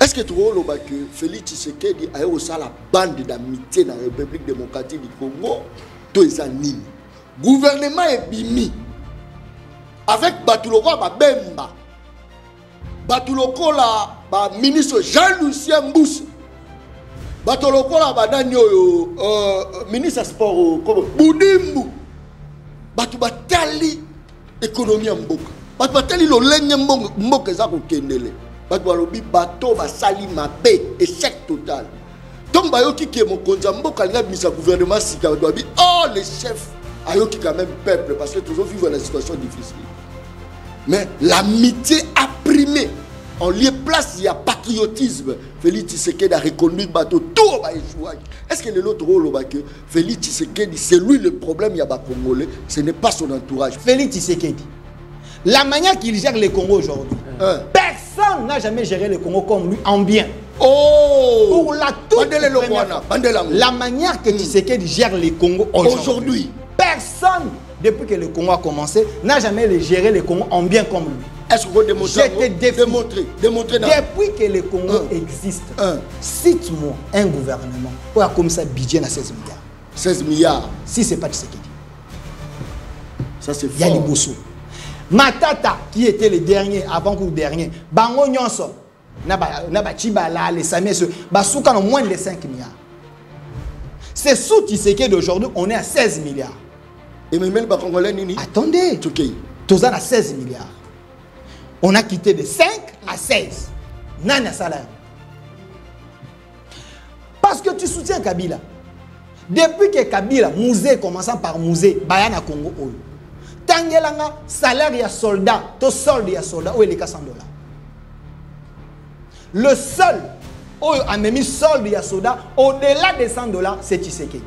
Est-ce que tu vois que Félix Tshisekedi a eu la bande d'amitié dans la République démocratique du Congo? Tout est anime. Gouvernement est bimi. Avec Batuloko Bemba. Batuloko la ministre Jean-Lucien Mboussa. Batuloko la badanyo ministre sport comme Boudimbu. Batu batali économie en mboka. Batu batali lo lenye mboka za ko kendele. Batu balobi bato basali mabe échec total. Donc bayoki ke mokonza mboka nga bisa gouvernement sika bato oh les chefs ayoki quand même peuple parce que toujours vivre dans une situation difficile. Mais l'amitié a primé. En lieu place, il y a patriotisme. Félix Tshisekedi a reconnu bateau tout va échouer. Est-ce que l'autre rôle que Félix Tshisekedi, c'est lui le problème, il y a pas Congolais, ce n'est pas son entourage. Félix Tshisekedi, la manière qu'il gère le Congo aujourd'hui, personne n'a jamais géré le Congo comme lui en bien. Oh, pour la toute la manière que Tshisekedi gère le Congo aujourd'hui, personne depuis que le Congo a commencé n'a jamais géré le Congo en bien comme lui. Est-ce que vous démontrez depuis que le Congo existe, cite-moi un gouvernement qui a comme ça budget à 16 milliards. 16 milliards. Si ce n'est pas Tshisekedi. Ça c'est fort. Yali Bosso. Matata, qui était le dernier, avant que le dernier, Bango Nyonso, Nabachibala, les Samés, Basoukan ont moins de 5 milliards. C'est sous Tshisekedi d'aujourd'hui, on est à 16 milliards. Et même le Congolais, attendez, tous à 16 milliards. On a quitté de 5 à 16. Nana salaire. Parce que tu soutiens Kabila. Depuis que Kabila, Mouzé, commençant par Mouzé, Bayana Congo, Tangelanga, salaire il y a soldat, ton solde il y a soldat, où il est 100 $. Le seul, où a mis solde il y a soldat, au-delà des 100 $, c'est Tshisekedi.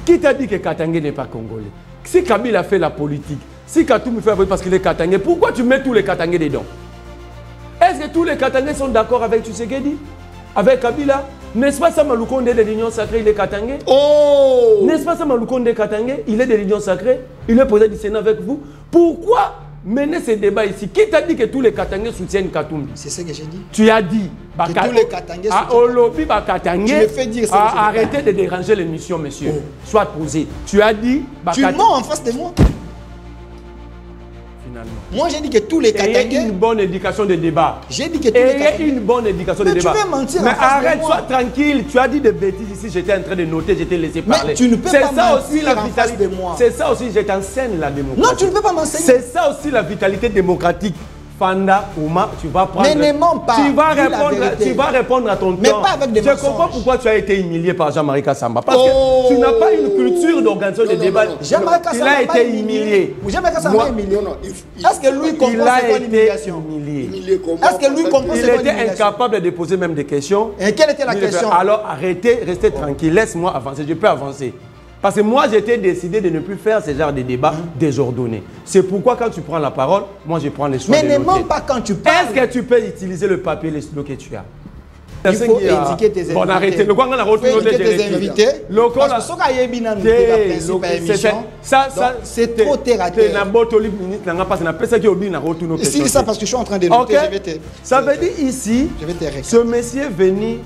Qui t'a dit que Katangé n'est pas congolais? Si Kabila fait la politique, si Katoum fait la politique parce qu'il est Katangé, pourquoi tu mets tous les Katangés dedans? Est-ce que tous les Katangés sont d'accord avec Tshisekedi? Avec Kabila? N'est-ce pas ça Maloukonde de l'Union Sacrée, il est Katangé? Oh! N'est-ce pas ça Maloukonde Katangé, il est de l'Union Sacrée? Il est président du Sénat avec vous? Pourquoi mener ce débat ici? Qui t'a dit que tous les Katangés soutiennent Katoum? C'est ce que j'ai dit. Tu as dit que tous les Katangés soutiennent. Tu me fais dire ça. Arrêtez de déranger l'émission, monsieur. Sois posé. Tu as dit... Tu mens en face de moi. Finalement. Moi, j'ai dit que tous les Katangais... Ayez une bonne éducation de débat. J'ai dit que tous les Katangais... Ayez une bonne éducation de débat. Mais tu peux mentir mais en face arrête, de moi. sois tranquille. Tu as dit des bêtises ici, j'étais en train de noter, j'étais laissé parler. Mais tu ne peux pas mentir en face de moi. C'est ça aussi, j'étais en scène la démocratie. Non, tu ne peux pas m'enseigner. C'est ça aussi la vitalité démocratique. Fanda, Ouma, tu vas prendre... Mais ne mens pas. Tu vas répondre à ton temps. Mais pas avec des mensonges. Je comprends pourquoi tu as été humilié par Jean-Marie Kassamba. Parce que tu n'as pas une culture d'organisation de débat. Jean-Marie Kassamba a été humilié. Jean-Marie Kassamba a humilié. Est-ce que lui comprend c'est quoi l'humiliation? Est-ce que lui comprend c'est quoi l'humiliation? Il était incapable de poser même des questions. Et quelle était la question? Alors arrêtez, restez tranquille. Laisse-moi avancer. Je peux avancer. Parce que moi, j'étais décidé de ne plus faire ce genre de débat désordonné. C'est pourquoi quand tu prends la parole, moi je prends les soins. Mais ne mens pas quand tu parles. Est-ce que tu peux utiliser le papier, le stylo que tu as? Il faut éduquer tes invités. Bon, arrêtez. Le quoi on a retrouvé tes invités. Parce que c'est trop terre à terre. C'est ça parce que je suis en train de noter. Ça veut dire ici, ce monsieur est venu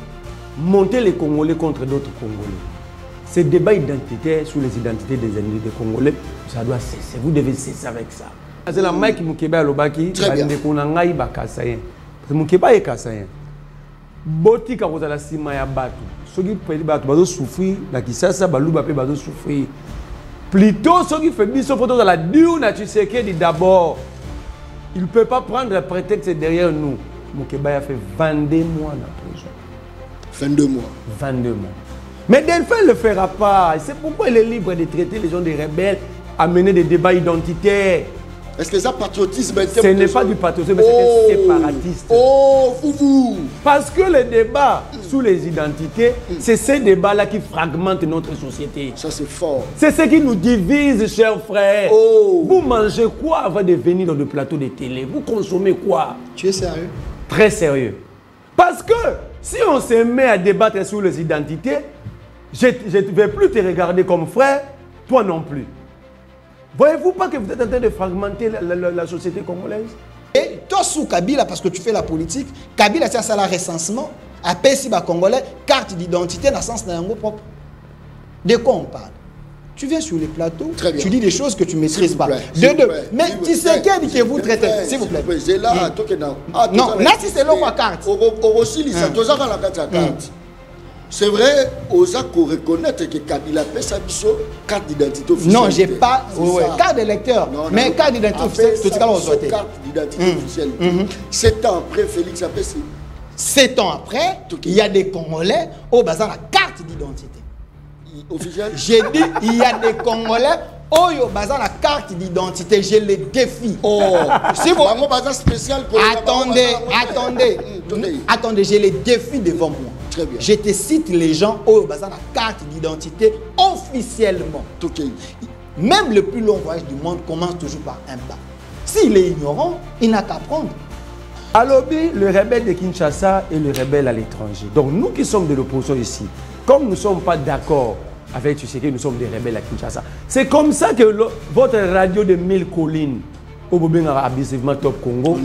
monter les Congolais contre d'autres Congolais. Ce débat identitaire sur les identités des ennemis des Congolais, ça doit cesser. Vous devez cesser avec ça. C'est la Mike Moukeba Alobaki, très bien. Moukeba est Kassayen. Boti Kakozala Simaya Batu. Ceux qui peuvent battre, souffrir, la Kisasa, Balouba peut souffrir. Plutôt ceux qui font des photos dans la Diouna, tu sais qu'il dit d'abord, il ne peut pas prendre un prétexte derrière nous. Moukeba a fait 22 mois dans la prison. 22 mois. 22 mois. Mais Delphin ne le fera pas. C'est pourquoi il est libre de traiter les gens de rebelles, à mener des débats identitaires. Est-ce que ça patriotisme? Ce n'est pas du patriotisme, mais c'est séparatiste. Oh, foufou! Parce que le débat sur les identités, c'est ces débats-là qui fragmentent notre société. Ça, c'est fort. C'est ce qui nous divise, chers frères. Oh. Vous mangez quoi avant de venir dans le plateau de télé? Vous consommez quoi? Tu es sérieux? Très sérieux. Parce que si on se met à débattre sur les identités, je ne vais plus te regarder comme frère, toi non plus. Voyez-vous pas que vous êtes en train de fragmenter la société congolaise? Et toi, sous Kabila, parce que tu fais la politique, Kabila, c'est ça, le recensement. Après, si les Congolais, carte d'identité, dans le sens d'un propre. De quoi on parle? Tu viens sur les plateaux, tu dis des choses que tu ne maîtrises pas. Mais tu sais qu'elle dit que vous traitez. S'il vous plaît. Non, là, si c'est l'autre carte. C'est vrai, aux accords reconnaître que Kabila fait sa carte d'identité officielle. Non, j'ai pas carte d'électeur, mais carte d'identité officielle, c'est carte d'identité officielle. 7 ans après, Félix a fait 7 ans après, il y a des Congolais au bazar la carte d'identité officielle. J'ai dit, il y a des Congolais au bazar la carte d'identité. Je les défie. Si vous avez un bazar spécial pour attendez, je les défie devant moi. Très bien. Je te cite les gens au bazar la carte d'identité officiellement. Même le plus long voyage du monde commence toujours par un pas. S'il est ignorant, il n'a qu'à prendre. À Lobby, le rebelle de Kinshasa et le rebelle à l'étranger. Donc nous qui sommes de l'opposition ici, comme nous ne sommes pas d'accord avec Tshisekedi, nous sommes des rebelles à Kinshasa. C'est comme ça que votre radio de 1000 collines, au Bobengara abusivement Top Congo,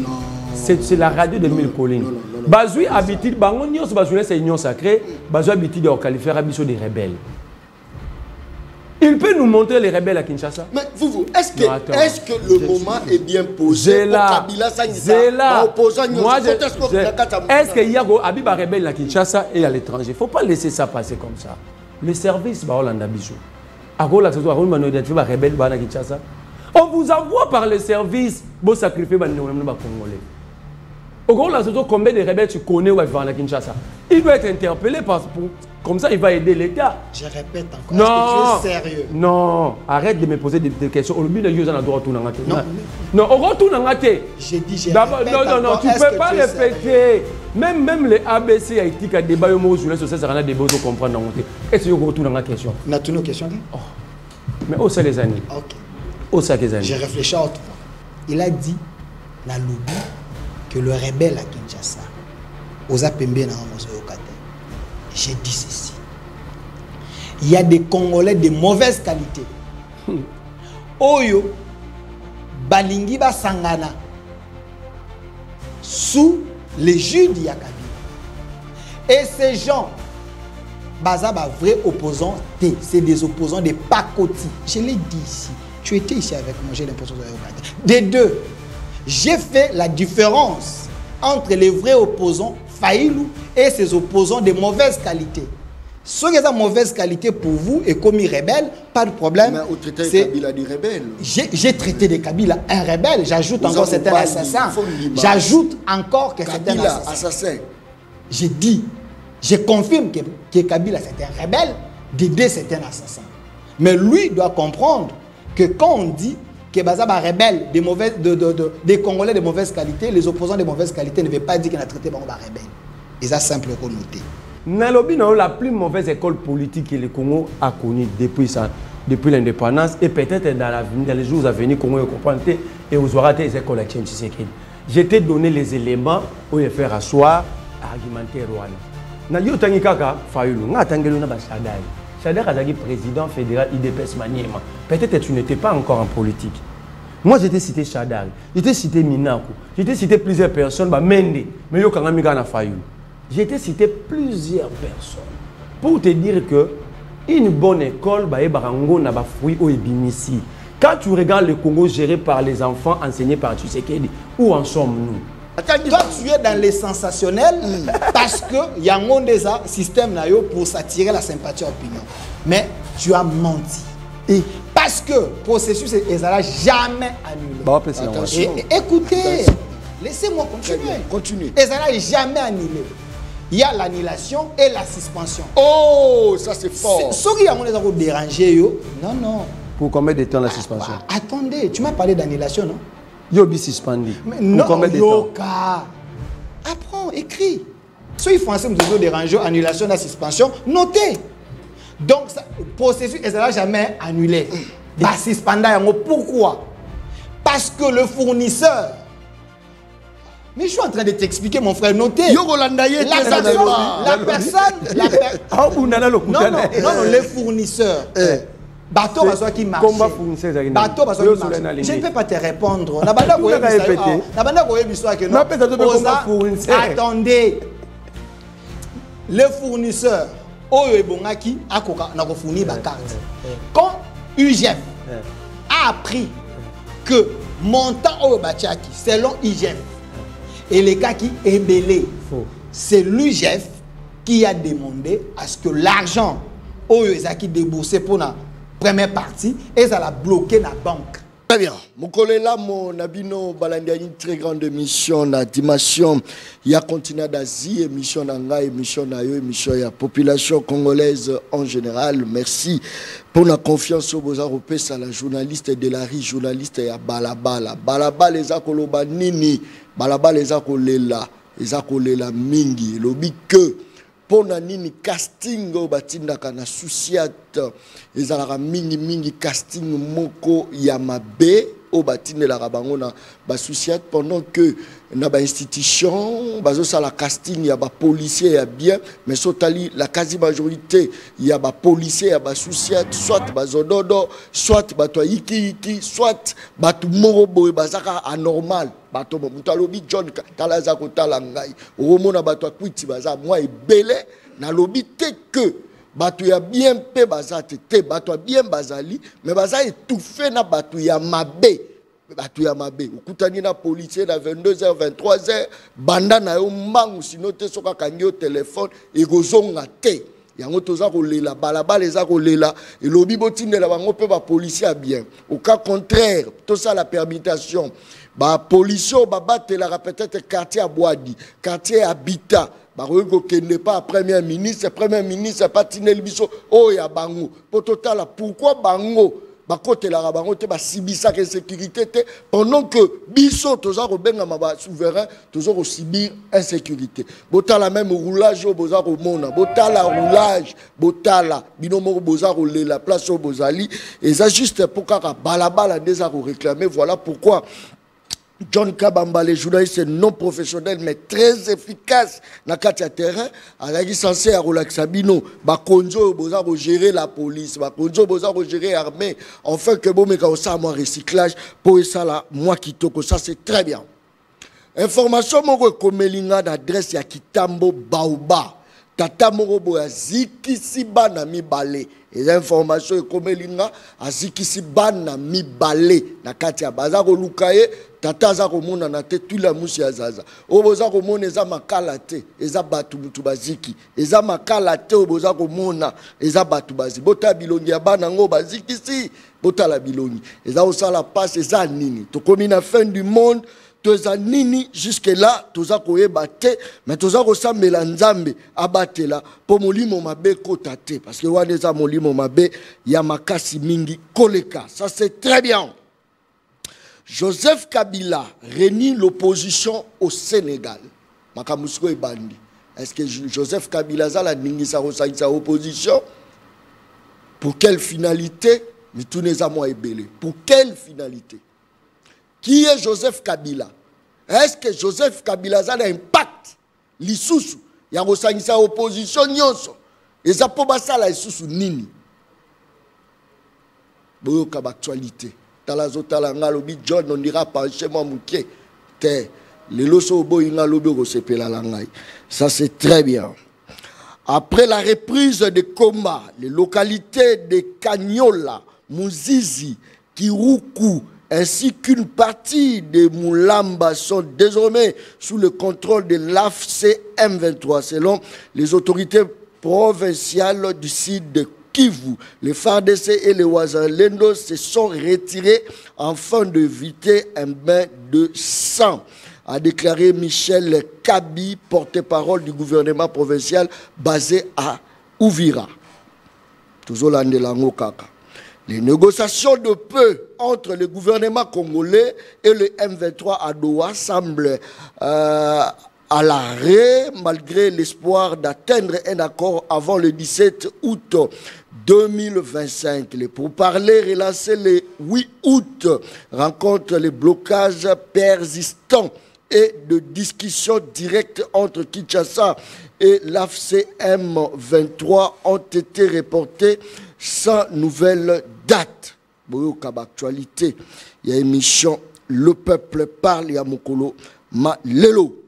c'est la radio de 1000 collines. Bazoui habitude, c'est union sacrée, Bazoui habitude à qualifier Abisso des rebelles. Il peut nous montrer les rebelles à Kinshasa. Mais vous, est-ce que le moment est bien posé pour Kabila Sanita, est-ce qu'il y a des rebelles à Kinshasa et à l'étranger? Il ne faut pas laisser ça passer comme ça. Le service, on vous envoie par le service pour sacrifier les Congolais. Combien de rebelles tu connais ou à Kinshasa? Il doit être interpellé comme ça il va aider l'État. Je répète encore, est-ce que tu es sérieux? Non, arrête de me poser des questions. Non, on retourne en raté. J'ai dit, je répète encore. Non, tu ne peux pas répéter. Même les ABC Haïti qui a débat au journée sur ça, ça a des beaux comprendre. Est-ce que tu retournes dans la question? On a toutes nos questions. Mais où c'est les années? Ok. Où c'est les années? J'ai réfléchi à autre fois. Il a dit, dans le lobby, que le rebelle à Kinshasa, aux Apembe na Mozokate. J'ai dit ceci. Il y a des Congolais de mauvaise qualité. Oyo, Balingiba Sangana, sous les jus d'Yakabi. Et ces gens, Bazaba, vrais opposants, c'est des opposants de pacoti. Je l'ai dit ici. Tu étais ici avec moi, j'ai l'impression que vous avez regardé. Des deux, j'ai fait la différence entre les vrais opposants, Faïlou, et ses opposants de mauvaise qualité. Ceux qui ont de mauvaise qualité pour vous et commis rebelle, pas de problème. Mais vous traitez Kabila du rebelle. J'ai traité de Kabila un rebelle. J'ajoute encore c'est un assassin. J'ajoute encore que c'est un assassin. J'ai dit, je confirme que Kabila c'est un rebelle, Dédé c'est un assassin. Mais lui doit comprendre que quand on dit que Bazaba rebelle des Congolais de mauvaise qualité, les opposants de mauvaise qualité ne veulent pas dire qu'il a traité Bazaba rebelle. Et ça simple qu'on noter. Nalobi, la plus mauvaise école politique que le Congo a connue depuis l'indépendance et peut-être dans les jours à venir, Congo comprendre et vous aurez des écoles à Tshisekedi. Je t'ai donné les éléments pour les faire asseoir, argumenter Rwanda. Na yo tangi kaka Fayulu, nga tangelo na ba Shadari. Shadari azaki président fédéral IDPS Maniema. Peut-être tu n'étais pas encore en politique. Moi j'étais cité Shadari, j'étais cité Minaku, j'étais cité plusieurs personnes, bah Mende, mais yo kanga mika na Fayulu. J'ai été cité plusieurs personnes pour te dire que une bonne école, quand tu regardes le Congo géré par les enfants enseignés par Tshisekedi, où en sommes-nous? Toi, tu es dans les sensationnels parce qu'il y a un système pour s'attirer la sympathie et l'opinion. Mais tu as menti. Et parce que le processus n'est jamais annulé. Écoutez, laissez-moi continuer. Et ça n'est jamais annulé. Il y a l'annulation et la suspension. Oh, ça c'est fort. Ceux qui ont dérangé, non. Pour combien de temps la suspension? Attendez, tu m'as parlé d'annulation, non? Yobi suspendu. Non, combien de temps? Apprends, écris. Ceux qui font me déranger, annulation, la suspension, notez. Donc, le processus ne sera jamais annulé. Pourquoi? Parce que le fournisseur. Mais je suis en train de t'expliquer, mon frère, notez. La personne. Non, les fournisseurs Bateau bazwa qui marche. Combat fournisseur ezaki. Bateau bazwa qui marche. Je ne peux pas te répondre. Na banda ko yebisa. Na banda ko yebisa que non. Attendez. Le fournisseur oyo ebongaki akoka na ko fournir ba carte. Quand UGF a appris que montant oyo batiaki selon UGF et les cas qui est belé, c'est l'UGF qui a demandé à ce que l'argent oyo ezaki déboursé pour la première partie et ça l'a bloqué dans la banque. Très bien. Mokolela mon nabino balandi une très grande émission na dimension ya continent d'Asie, émission nanga, émission na yo, émission ya population congolaise en général. Merci pour la confiance au beaux européens, à la journaliste de la rue, journaliste ya balabala. Balabala les akoloba nini, balabala les akolela mingi, lobi que pona nini casting au batinda kana souciat ezalaka mingi casting moko ya mabe au batinda la bango na ba souciat pendant que na ba institution bazo sala casting ya ba policier ya bien mais sotali la quasi majorité ya ba policier ya ba souciat soit bazododo soit bato iki soit bato moko boye bazaka anormal bato mutalobi John talaza ko talangai omona bato akwiti baza moi ebele na lobi te que bato ya bien pe bazate te bato bien bazali mais baza étouffé na bato ya mabe okutani na policier na 22h 23h banda na yo mbangu sino te soka kangi au téléphone ekozonga te yango toza kolela balabala eza kolela elobi botindela bango pe ba policier bien au cas contraire tout ça la permutation ba policier batela peut-être quartier à Boadi quartier habitat baroyo kende pas premier ministre pas tinel biso o ya bango po total pourquoi bango bakote la bango te ba sibisa que sécurité te pendant que biso toza ko benga ma souverain toza ko subir insécurité botala même roulage boza ko mona botala roulage botala binomo boza ko la place au bozali et ça juste pour kaka balabala déjà ko réclamer voilà pourquoi John Kabamba, les journalistes non professionnels mais très efficaces dans le terrain, il est censé relaxer bino, bakonzo boza ko gérer la police, bakonzo boza ko gérer l'armée, enfin que bon mais quand ça moi recyclage pour ça là moi qui toko ça c'est très bien. Information moko komelinga d'adresse ya Kitambo Baoba. Tata moko boya zikisi bana mibale. Les informations komelinga azikisi bana mibale na kati ya baza ko lukaye tata za ko mona na te tula musi ya zaza. Oboza ko mona eza makala te, eza batu mutu baziki. Eza makala te oboza ko mona eza batu bazi. Bota bilongi ya bana ngo bazikisi, bota la bilongi. Eza osala passe eza nini. To komi na fin du monde. Toza nini jusque là toza koyeba te mais toza kosambela nzambe abatela po molimo mabe kotate parce que wana eza molimo mabe ya makasi mingi koleka ça c'est très bien. Joseph Kabila réunit l'opposition au Sénégal makamusko ebandi. Est-ce que Joseph Kabila za la ningisa kosaisa opposition pour quelle finalité mais tout n'est à moi ebele pour quelle finalité? Qui est Joseph Kabila? Est-ce que Joseph Kabila a un impact? L'issoussou, il y a une opposition, et ça peut pas ça la issoussou nini. Boyoka actualité. Talazo talanga lobi John on dira pas chez moi mouké. Te le loso boyinga lobi ko sepela langai. Ça c'est très bien. Après la reprise des combats, les localités de Kanyola, Muzizi, Kiruku ainsi qu'une partie de Moulamba sont désormais sous le contrôle de l'AFC M23 selon les autorités provinciales du site de Kivu. Les FARDC et les Ouazalendo se sont retirés afin d'éviter un bain de sang, a déclaré Michel Kabi, porte-parole du gouvernement provincial basé à Ouvira. Tozolande lango kaka. Les négociations de paix entre le gouvernement congolais et le M23 à Doha semblent à l'arrêt malgré l'espoir d'atteindre un accord avant le 17 août 2025. Les pourparlers relancés le 8 août rencontrent les blocages persistants et de discussions directes entre Kinshasa et l'AFC M23 ont été reportés sans nouvelle date. Boyoka actualité. Il y a émission Le peuple parle, il y a Mokolo Ma Lelo.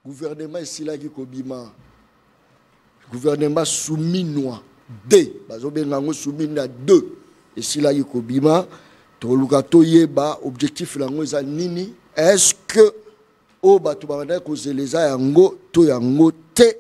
Gouvernement ici là qui kobima. Gouvernement soumis noir. D. Bazobengango soumis na 2. Ici là qui kobima. Tolukato yeba objectif lango eza nini? Est-ce que o batu bana kozeleza yango to yango te?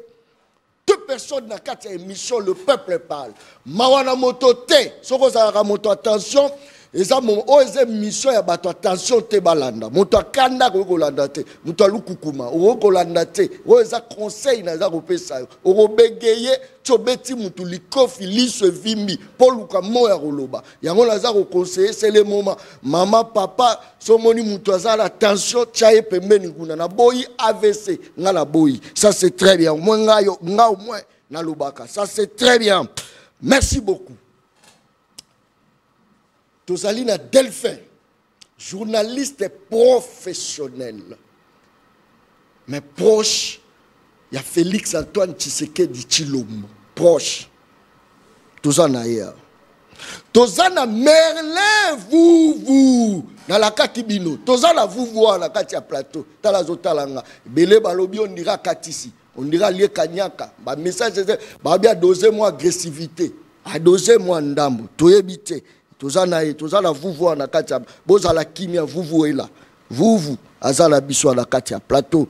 Deux personnes dans quatre émissions, le peuple parle. Mawana moto te, soko za moto attention, eza mo oze mission ya bato attention te balanda. Moto akanda ko kolanda te, moto alukukuma, o kolanda te. Oza conseil na za kopesa yo. O begeye tobeti mutu likofi liso vimbi poluka moya koloba. Yango na za ko conseiller c'est le moment. Maman papa somoni mutu azala attention chaye pembeni kuna na boyi AVC ngala boyi. Ça c'est très bien. Moi ngayo nga au moins na lobaka. Ça c'est très bien. Merci beaucoup. Tosalina Delphin, journaliste professionnel, mais proche, il y a Félix Antoine Tshisekedi Tshilombo, proche. Tozana hier. Tozana Merlin, vous, dans la Katibino. Tozana vous, dans la Katia Plateau. Talazotalanga. Bele balobi, on dira Katisi. On dira lié Kanyaka. Bah, message, bah, bien doser moi agressivité. A doser moi ndambo. Toyebite. Tozana vous na Katia. Bozala kimia vous est là. Vous, azala biso na Katia Plateau.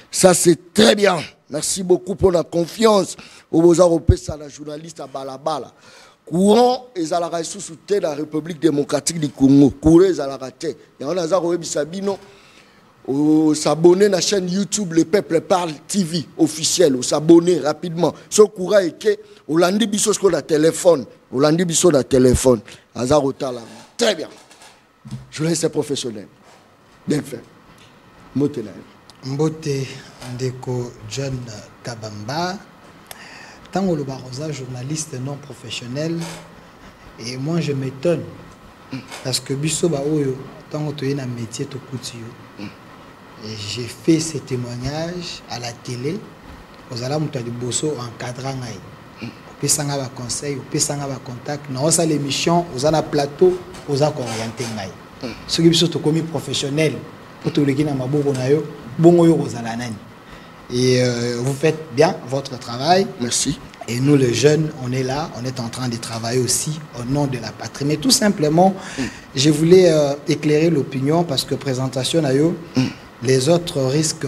Ça c'est très bien. Merci beaucoup pour la confiance. Au Bozaro-Pessa, la journaliste à Balabala. Courant et Zalara sous la République démocratique du Congo. Courant et Zalara te. Et on a Zaro Sabino. S'abonner à la chaîne YouTube Le Peuple Parle TV officielle. S'abonner rapidement. Ce courant est que au lundi biso sur la téléphone. Au lundi biso la téléphone. Azaro Tala. Très bien. Journaliste professionnel. Bien fait. Motenay. Mbote Ndeko John Kabamba. Tango le Barosa, journaliste non professionnel, et moi je m'étonne parce que Bisso Baoyo, tango tu es un métier to couture. Et j'ai fait ces témoignages à la télé, aux alamouta de Bosso encadrant aïe. Au Pessanga va conseil, au Pessanga va contact, dans ça l'émission, aux ana plateau, aux ana orienté aïe. Ce qui Bisso to commis professionnel, pour tout le qui n'a ma bourgo nayo, bon yo aux alanani. Et vous faites bien votre travail. Merci. Et nous, les jeunes, on est là, on est en train de travailler aussi au nom de la patrie. Mais tout simplement, je voulais éclairer l'opinion parce que présentation, les autres risques,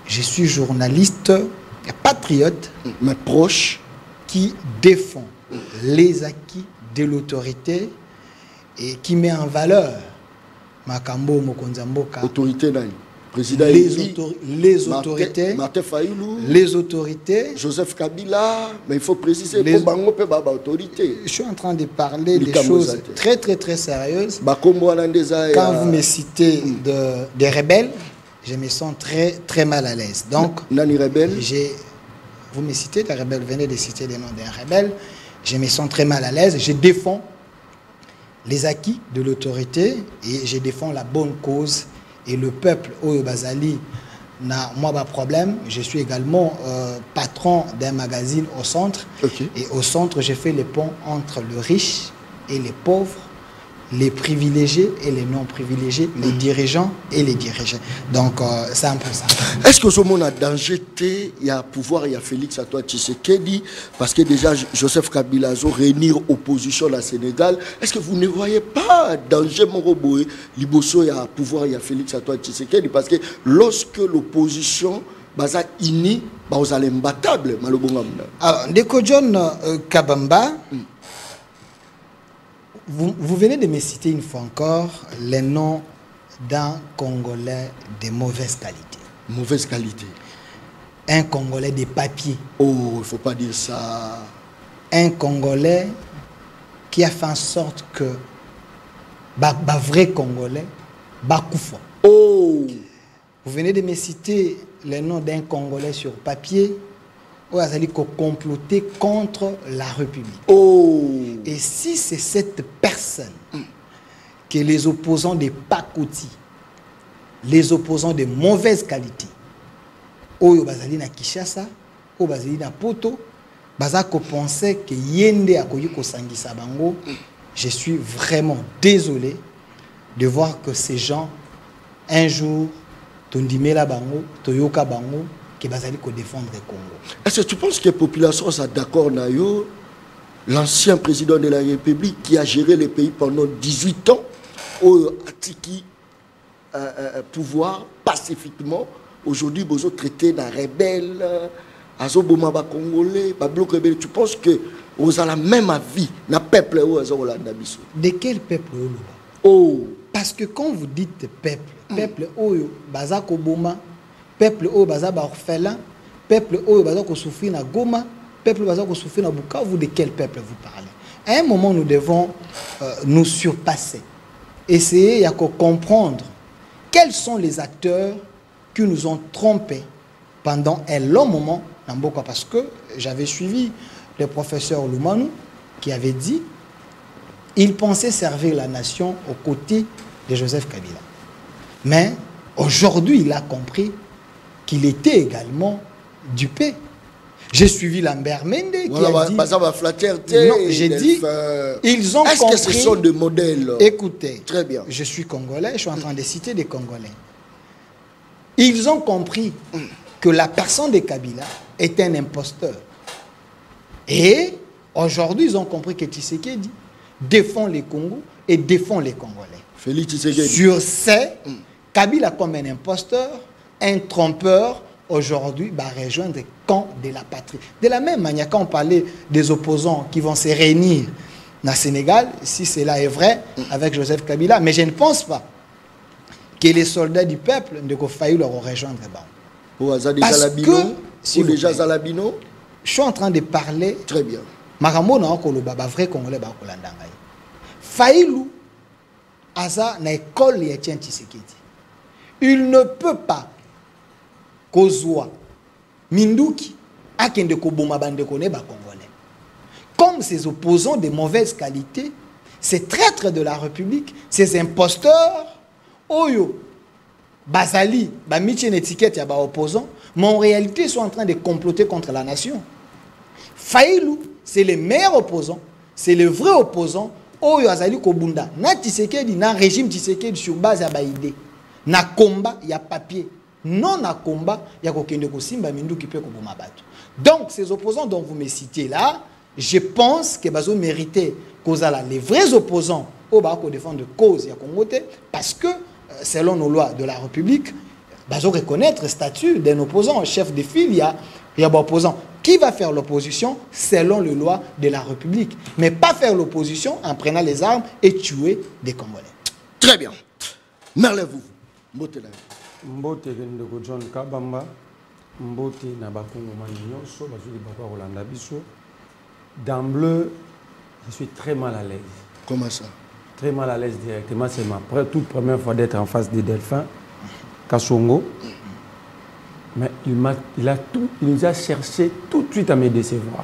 je suis journaliste, patriote, mais proche, qui défend les acquis de l'autorité et qui met en valeur Makambo Mokonzamboka. Autorité d'ailleurs. Président les autorités, Martin Fayoulou, les autorités, Joseph Kabila, mais il faut préciser les autorités. Je suis en train de parler des choses très très très sérieuses. Quand vous me citez des rebelles, je me sens très très mal à l'aise. Donc, vous me citez des rebelles, venez de citer les noms des rebelles, je me sens très mal à l'aise. Je défends les acquis de l'autorité et je défends la bonne cause. Et le peuple, Oyo Bazali, n'a moi pas problème. Je suis également patron d'un magazine au centre. Okay. Et au centre, j'ai fait le pont entre le riche et les pauvres, les privilégiés et les non privilégiés, les dirigeants et les dirigés. Donc, c'est un peu ça. Est-ce que ce monde a danger? Il y a pouvoir, il y a Félix Antoine Tshisekedi, parce que déjà Joseph Kabila a réunir opposition au Sénégal. Est-ce que vous ne voyez pas danger, mon robot? Liboso, il y a pouvoir, il y a Félix Antoine Tshisekedi, parce que lorsque l'opposition est unie, vous allez imbattable. Alors, Ndeko John Kabamba, vous venez de me citer une fois encore les noms d'un Congolais de mauvaise qualité. Mauvaise qualité. Un Congolais de papier. Oh, il ne faut pas dire ça. Un Congolais qui a fait en sorte que vrai Congolais, Bakoufa. Oh. Vous venez de me citer les noms d'un Congolais sur papier. Vous allez comploter contre la République. Oh. Et si c'est cette personne que les opposants de Pakouti, les opposants de mauvaise qualité, Oyo Bazali na Kishasa, Oyo Bazali na Poto, Bazako pensait que Yende Akoyiko Sangisa Bango, je suis vraiment désolé de voir que ces gens, un jour, Tondimela Bango, Toyoka Bango, qui bazali ko défendre le Congo. Est-ce que tu penses que la population est d'accord avec l'ancien président de la République qui a géré le pays pendant 18 ans, au Atiki pouvoir pacifiquement, aujourd'hui, vous avez traité d'un rebelle, Azoboma Congolais, bloc rebelle. Tu penses que vous avez la même avis dans le peuple de quel peuple? Oh. Parce que quand vous dites peuple, peuple Oyo, Bazako Boma, peuple Oyo, Bazaba orphelin, peuple Oyo, Bazako souffrir na Goma, peuple Bazako souffrir na Bukavu, de quel peuple vous parlez? À un moment, nous devons nous surpasser, essayer de comprendre quels sont les acteurs qui nous ont trompés pendant un long moment. Parce que j'avais suivi le professeur Lumanou qui avait dit il pensait servir la nation aux côtés de Joseph Kabila. Mais aujourd'hui, il a compris qu'il était également dupé. J'ai suivi Lambert Mende qui a dit... Non, j'ai dit, ils ont compris... Est-ce que ce sont des modèles? Écoutez, très bien. Je suis Congolais, je suis en train de citer des Congolais. Ils ont compris que la personne de Kabila est un imposteur. Et aujourd'hui, ils ont compris que Tshisekedi défend les Congos et défend les Congolais. Félix Tshisekedi. Sur ces, Kabila comme un imposteur, un trompeur, aujourd'hui, va rejoindre le camp de la patrie. De la même manière, quand on parlait des opposants qui vont se réunir dans le Sénégal, si cela est vrai, avec Joseph Kabila, mais je ne pense pas que les soldats du peuple ne failli leur rejoindre. Parce que, si déjà Zalabino, je suis en train de parler. Très bien. Maramo na ko baba vrai congolais ba ko landa ngai. Failou aza na école ya Tshisekedi. Il ne peut pas kozwa Minduki akende ko boma bande kone ba congolais. Comme ces opposants de mauvaise qualité, ces traîtres de la République, ces imposteurs oyo Bazali, ba mitche une étiquette ya ba opposants, mais en réalité ils sont en train de comploter contre la nation. Failou, c'est le meilleur opposant, c'est le vrai opposant. Oyo azali kobunda na Tshisekedi, na régime Tshisekedi sur base ya ba idée. Na combat, il y a papier. Non na combat, il y a kokende ko simba mindu qui peut ko boma bato. Donc ces opposants dont vous me citez là, je pense que bazo mériter kozala les vrais opposants au ba ko défendre cause ya Congote parce que selon nos lois de la République, bazo reconnaître le statut d'un opposant, chef de file, il y a un opposant. Qui va faire l'opposition selon les lois de la République, mais pas faire l'opposition en prenant les armes et tuer des Congolais. Très bien. Merlez-vous. Mbote la. Mbote Ndeko John Kabamba, Mbote Nabakongo Manignoso, Bazuli Baba Rolanda Bisso. D'emblée, je suis très mal à l'aise. Comment ça? Très mal à l'aise directement. C'est ma toute première fois d'être en face des Delphins, Kassongo. Mais il nous a cherché tout de suite à me décevoir.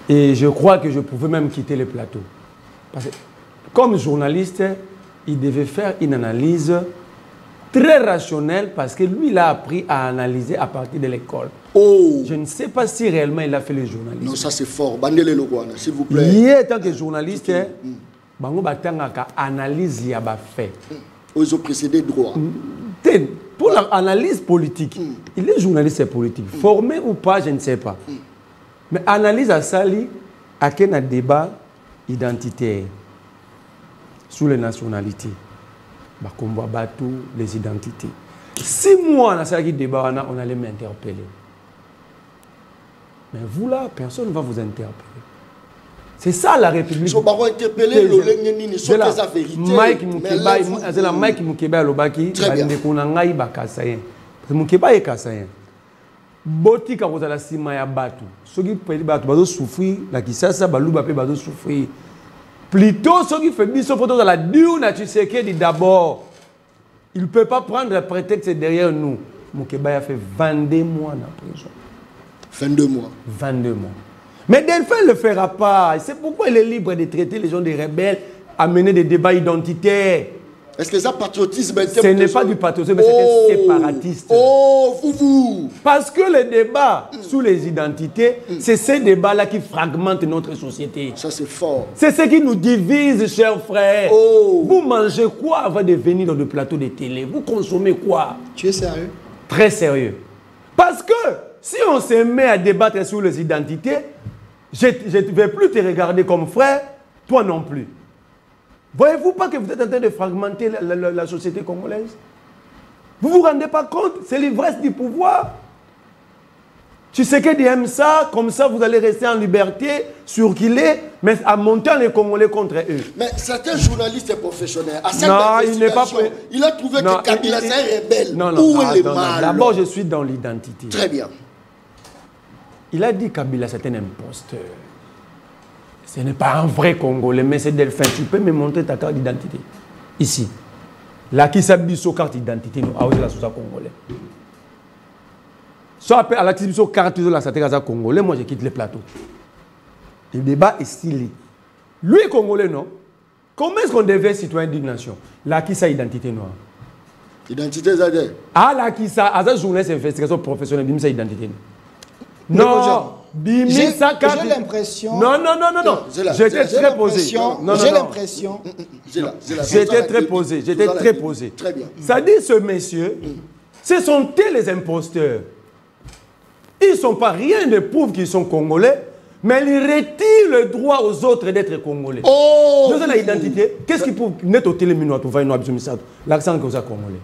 Et je crois que je pouvais même quitter le plateau. Parce que, comme journaliste, il devait faire une analyse très rationnelle parce que lui, il a appris à analyser à partir de l'école. Oh. Je ne sais pas si réellement il a fait le journalisme. Non, ça c'est fort. Bandele Logwana, s'il vous plaît. Il est en tant que journaliste, Bango Batanga analyse il a fait. Ils ont précédé droit. Pour l'analyse politique, il est journaliste politique. Formé ou pas, je ne sais pas. Mais analyse à Sali, à quel débat identitaire sur les nationalités. Bakomba Batou, les identités. 6 mois, dans ce débat, on allait m'interpeller. Mais vous là, personne ne va vous interpeller. C'est ça la République. Ils vont interpeller le sont la vérité. Mike Mukeba Lobaki, Bandekunangai Bakasayen. Mukeba est Kasayen. Boti Kakozala Simaya Batu. Ceux qui peuvent Batu souffrir, la Kisasa, Balouba peut souffrir. Plutôt ceux qui font des photos dans la dure, tu sais que d'abord, il ne peut pas prendre le prétexte derrière nous. Mukeba a fait 22 mois en prison. 22 mois. 22 mois. Mais Delphin ne le fera pas. C'est pourquoi il est libre de traiter les gens des rebelles, à mener des débats identitaires. Est-ce que ça patriotisme? Ce n'est pas du patriotisme, mais c'est un séparatiste. Oh, vous. Parce que le débat sur les identités, c'est ces débats-là qui fragmentent notre société. Ça, c'est fort. C'est ce qui nous divise, chers frères. Oh. Vous mangez quoi avant de venir dans le plateau de télé? Vous consommez quoi? Tu es sérieux? Très sérieux. Parce que si on se met à débattre sur les identités, je ne vais plus te regarder comme frère, toi non plus. Voyez-vous pas que vous êtes en train de fragmenter la société congolaise? Vous ne vous rendez pas compte? C'est l'ivresse du pouvoir. Tu sais qu'il aime ça, comme ça vous allez rester en liberté, circuler, mais en montant les Congolais contre eux. Mais certains journalistes professionnels, à cette non, il n'est pas prêt. Il a trouvé que Kabila c'est un rebelle. Non, Où est le mal? D'abord, je suis dans l'identité. Très bien. Il a dit Kabila c'est un imposteur. Ce n'est pas un vrai Congolais, mais c'est Delphin. Tu peux me montrer ta carte d'identité? Ici. Là, qui s'habille sur carte d'identité, nous, à la société congolais. Soit à la carte de la société congolais, moi je quitte le plateau. Le débat est stylé. Lui est Congolais, non? Comment est-ce qu'on devient citoyen d'une nation? Là, qui sa identité noire? Identité Zade. Ah, là, qui sa, à sa journée d'investigation professionnelle, bim sa identité. Non, j'ai l'impression. Non. J'étais très posé. J'ai l'impression. J'étais très posé. Très bien. Ça dit, ce monsieur, ce sont eux les imposteurs. Ils ne sont pas rien de prouve qu'ils sont congolais, mais ils retirent le droit aux autres d'être congolais. Oh! Nous avons l'identité. Qu'est-ce qui prouve net au téléminois pour voir l'accent que vous avez congolais?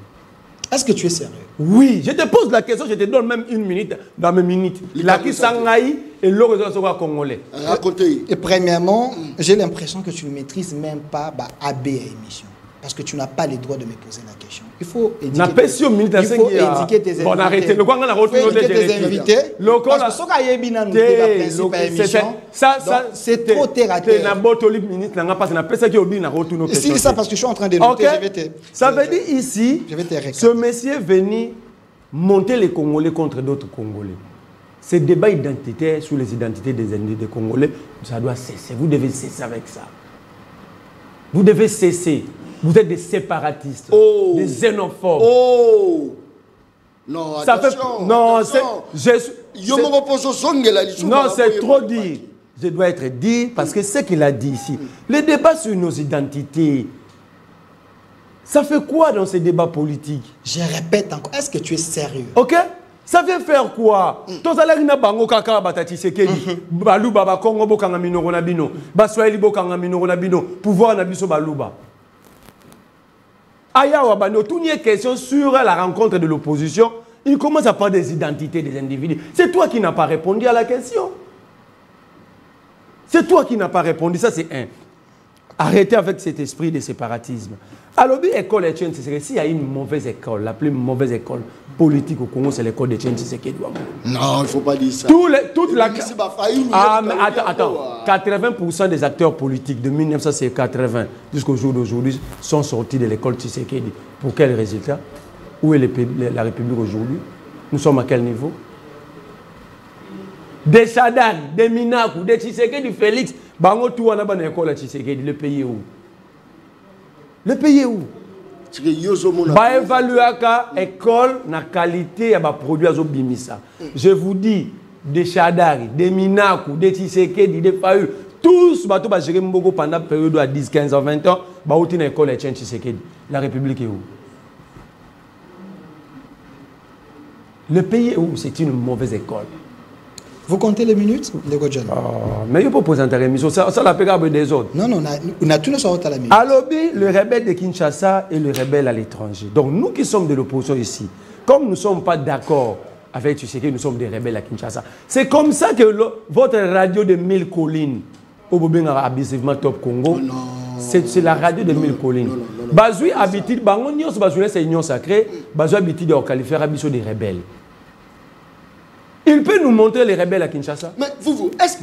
Est-ce que tu es sérieux? Oui, je te pose la question, je te donne même une minute dans mes minutes. La qui s'engaille et l'autre congolais. Racontez. Et premièrement, j'ai l'impression que tu ne maîtrises même pas AB à émission. Parce que tu n'as pas le droit de me poser la question. Il faut éduquer tes invités. Bon, arrêtez. Le quoi, on a retrouvé tes invités. Parce que c'est trop terre à terre. C'est ça parce que je suis en train de noter. Ça veut dire ici, ce monsieur est venu monter les Congolais contre d'autres Congolais. Ce débat identitaire sur les identités des Congolais, ça doit cesser. Vous devez cesser avec ça. Vous devez cesser. Vous êtes des séparatistes, des xénophobes. Oh! Non, ça attention, fait... Non, c'est trop dit. Je dois être dit parce que ce qu'il a dit ici, les débats sur nos identités, ça fait quoi dans ces débats politiques? Je répète encore, est-ce que tu es sérieux? Ok? Ça vient faire quoi? Tous allez na bango kaka batati sekedi. Baluba ba Congo bokanga minoro na bino. Ba Swahili bokanga minoro na bino. Pouvoir na biso baluba. Ayawa bano, tout n'y est question sur la rencontre de l'opposition. Il commence à parler des identités des individus. C'est toi qui n'as pas répondu à la question. C'est toi qui n'as pas répondu. Ça, c'est un. Arrêtez avec cet esprit de séparatisme. Alors, l'école de Tchène Tshisekedi, s'il y a une mauvaise école, la plus mauvaise école politique au Congo, c'est l'école de Tchène Tshisekedi. Non, il ne faut pas dire ça. Toute la... Ah, mais attends. 80% des acteurs politiques de 1980 jusqu'au jour d'aujourd'hui sont sortis de l'école Tshisekedi. Pour quel résultat? Où est la République aujourd'hui? Nous sommes à quel niveau? Des Chadan, des Minakou, des Tshisekedi, Félix, bango tout en a ban école à Tshisekedi. Le pays est où? Le pays est où? Ba évaluer école na qualité à ba produit à Zobimisa. Je vous dis, des Chadari, des Minakou, des Tshisekedi, des Fayu, tous bateaux ba gérer Mboko pendant la période à 10, 15 ans, 20 ans, ba outi na école à Tshisekedi. La République est où? Le pays est où? C'est une mauvaise école. Vous comptez les minutes, les Godjan? Mais il faut poser un émission. Ça la pégable des autres. Non, on a tous les sortes à la minute. Alors, le rebelle de Kinshasa et le rebelle à l'étranger. Donc, nous qui sommes de l'opposition ici, comme nous ne sommes pas d'accord avec Tshisekedi, nous sommes des rebelles à Kinshasa. C'est comme ça que votre radio de 1000 collines, au Bobinga abusivement Top Congo, c'est la radio de 1000 collines. Bazoui habite, c'est union sacrée, Bazoui habite de qualifier Abisso des rebelles. Il peut nous montrer les rebelles à Kinshasa. Mais vous, est-ce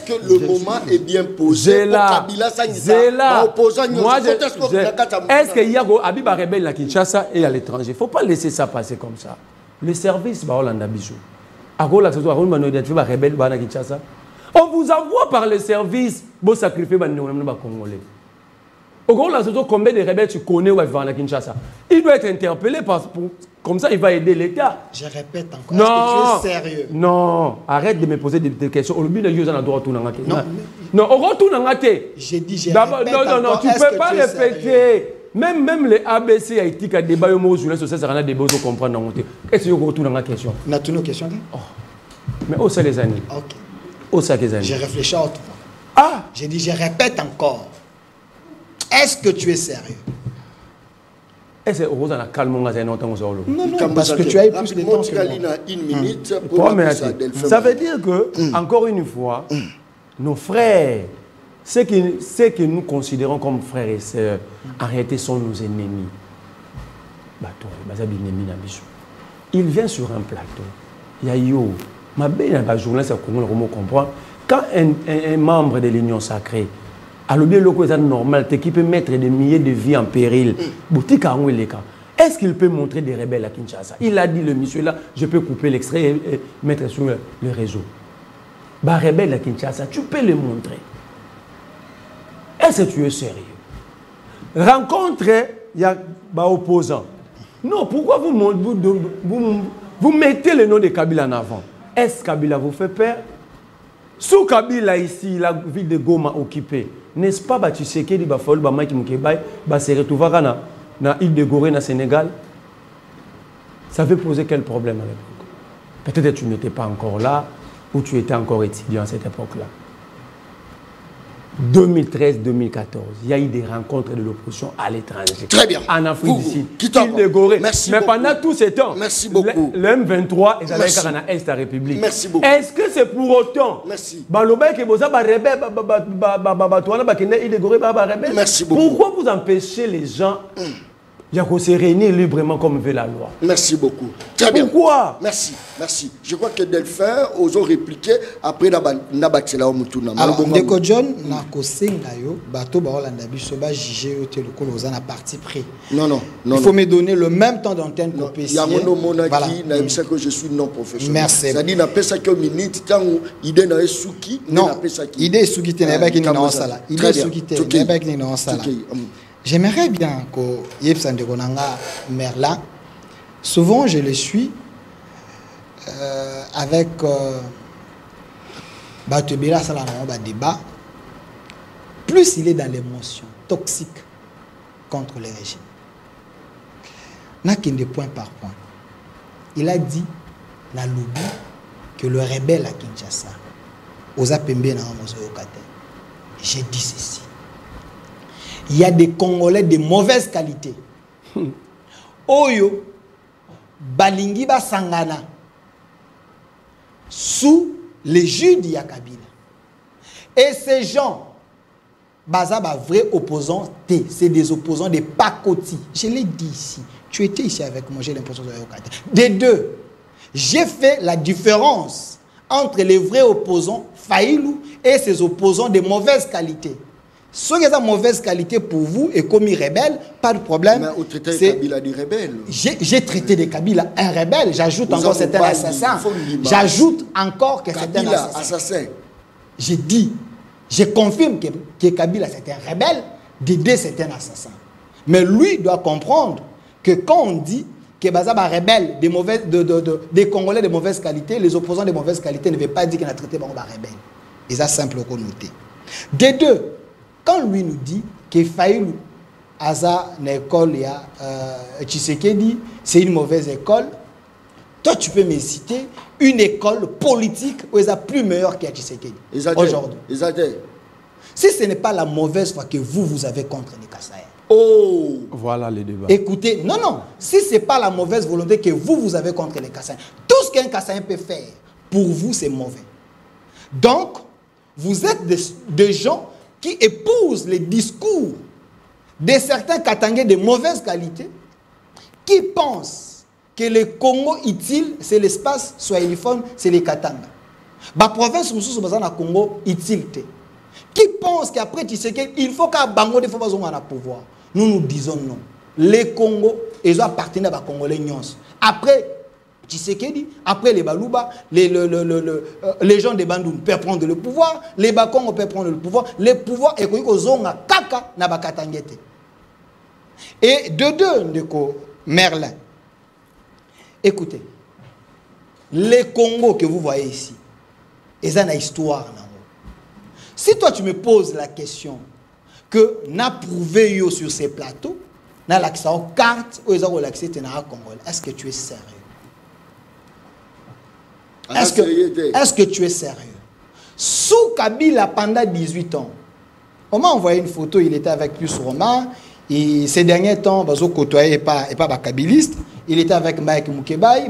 que le moment est bien posé pour Kabila Sangisa opposant est-ce qu'il y a des rebelles à Kinshasa et à l'étranger? Il ne faut pas laisser ça passer comme ça. Les services, on vous envoie par les services pour sacrifier les Congolais. Au grand là, combien de rebelles tu connais ou à Kinshasa? Il doit être interpellé comme ça il va aider l'État. Je répète encore, est-ce que tu es sérieux? Non, arrête de me poser des questions. Au but de Dieu, on a droit à tout. Non, au retour j'ai dit, je répète encore, non, tu ne peux pas répéter. Même les ABC a été débat au mot sur ça sera des beaux comprendre. Est-ce que tu retournes dans la question? On a toutes nos questions. Mais où sont les années? Ok. Où sont les années? J'ai réfléchi à autre fois. Ah! J'ai dit, je répète encore. Est-ce que tu es sérieux? Est-ce que vous avez calme? Non, parce que tu as eu plus de temps que moi. Une minute ça veut dire que, encore une fois, nos frères, ceux que nous considérons comme frères et sœurs, en réalité sont nos ennemis. Il vient sur un plateau. Il y a yo. Ma belle journaliste comprend. Quand un membre de l'Union sacrée, à l'objet local est normal, qui peut mettre des milliers de vies en péril, est-ce qu'il peut montrer des rebelles à Kinshasa? Il a dit, le monsieur là, je peux couper l'extrait et mettre sur le réseau. Bah, rebelle à Kinshasa, tu peux le montrer. Est-ce que tu es sérieux? Rencontrer, il y a des opposants. Non, pourquoi vous mettez le nom de Kabila en avant? Est-ce que Kabila vous fait peur? Sous Kabila ici, la ville de Goma occupée, n'est-ce pas, tu sais qu'il va falloir que Mike Moukébaï se retrouve dans l'île de Gorée, au Sénégal? Ça veut poser quel problème à l'époque? Peut-être que tu n'étais pas encore là, ou tu étais encore étudiant à cette époque-là. 2013-2014, il y a eu des rencontres de l'opposition à l'étranger. Très bien. En Afrique du Sud. L'île de Gorée. Merci mais beaucoup. Pendant tous ces temps, merci beaucoup. Le M23 est allé dans l'Est de la République. Merci beaucoup. Est-ce que c'est pour autant? Merci. Merci beaucoup. Pourquoi vous empêchez les gens de se réunir librement comme veut la loi? Merci beaucoup. Très bien. Pourquoi? Merci. Merci. Je crois que Delphin osent répliquer après Nabatela Mutuna. Alors, Ndeko John, na kosenga yo, bato ba Holanda biso ba juger yo te le ko na parti pris. Non. Il faut me donner le même temps d'antenne pour PC. Il y a mon monaki, na sais que je suis non professionnel. Merci. C'est-à-dire na pesa que minute tant idée na suki, non. Idée suki te na ba ki na sala. Idée suki te na ba ki na sala. J'aimerais bien que Yepsa Ndekonanga Merla, souvent je le suis avec Batebela Salama débat, plus il est dans l'émotion toxique contre le régime. N'a qu'un des points par point. Il a dit dans lobby que le rebelle à Kinshasa, Oza Pembe na Mozo Okate. J'ai dit ceci. Il y a des Congolais de mauvaise qualité. Oyo, Balingi Sangana, sous les jus d'Yakabila. Et ces gens, Bazaba, vrais opposants, c'est des opposants de Pakoti. Je l'ai dit ici. Tu étais ici avec moi, j'ai l'impression de Yokate. Des deux, j'ai fait la différence entre les vrais opposants, Faïlou, et ces opposants de mauvaise qualité. Ceux qui ont de mauvaise qualité pour vous et commis rebelle, pas de problème. Mais vous traitez Kabila du rebelle. J'ai traité de Kabila un rebelle. J'ajoute encore c'est un assassin. J'ajoute encore que c'est un assassin. J'ai dit, je confirme que Kabila c'est un rebelle, Dédé c'est un assassin. Mais lui doit comprendre que quand on dit que Bazaba rebelle, des Congolais de mauvaise qualité, les opposants de mauvaise qualité ne veulent pas dire qu'il a traité Bazaba rebelle. Et ça simple qu'on noter. Des deux. Quand lui nous dit qu'il faille Aza une école, il y a Tshisekedi, c'est une mauvaise école. Toi, tu peux me citer une école politique où elle est plus meilleure que Tshisekedi aujourd'hui. Si ce n'est pas la mauvaise foi que vous avez contre les Kassaïens. Oh, voilà les débats. Écoutez, non. Si ce n'est pas la mauvaise volonté que vous avez contre les Kassaïens, tout ce qu'un Kassaïen peut faire, pour vous, c'est mauvais. Donc, vous êtes des gens qui épousent les discours de certains Katangais de mauvaise qualité, qui pensent que le Congo utile, c'est l'espace swahiliphone, c'est les Katanga. La province où nous sommes Congo utile. Qui pensent qu'après tu sais qu'il faut qu'à Bango de fois pouvoir. Nous disons non. Les Congo, ils appartiennent à Congolais. Après, Tshisekedi, après les Balouba, les gens de Bandung peuvent prendre le pouvoir, les Bakongo peuvent prendre le pouvoir, les pouvoirs économiques aux zonga kaka na bakatangete. Et de Merlin, écoutez, les Congos que vous voyez ici, ils ont une histoire. Si toi tu me poses la question que n'a prouvé yo sur ces plateaux, n'a l'accès aux cartes, ou ils ont l'accès à Congolais, est-ce que tu es sérieux? Est-ce que tu es sérieux? Sous Kabila pendant 18 ans, on m'a envoyé une photo, il était avec plus Roma, et ces derniers temps, Bazo côtoyé pas kabiliste, il était avec Mike Mukebai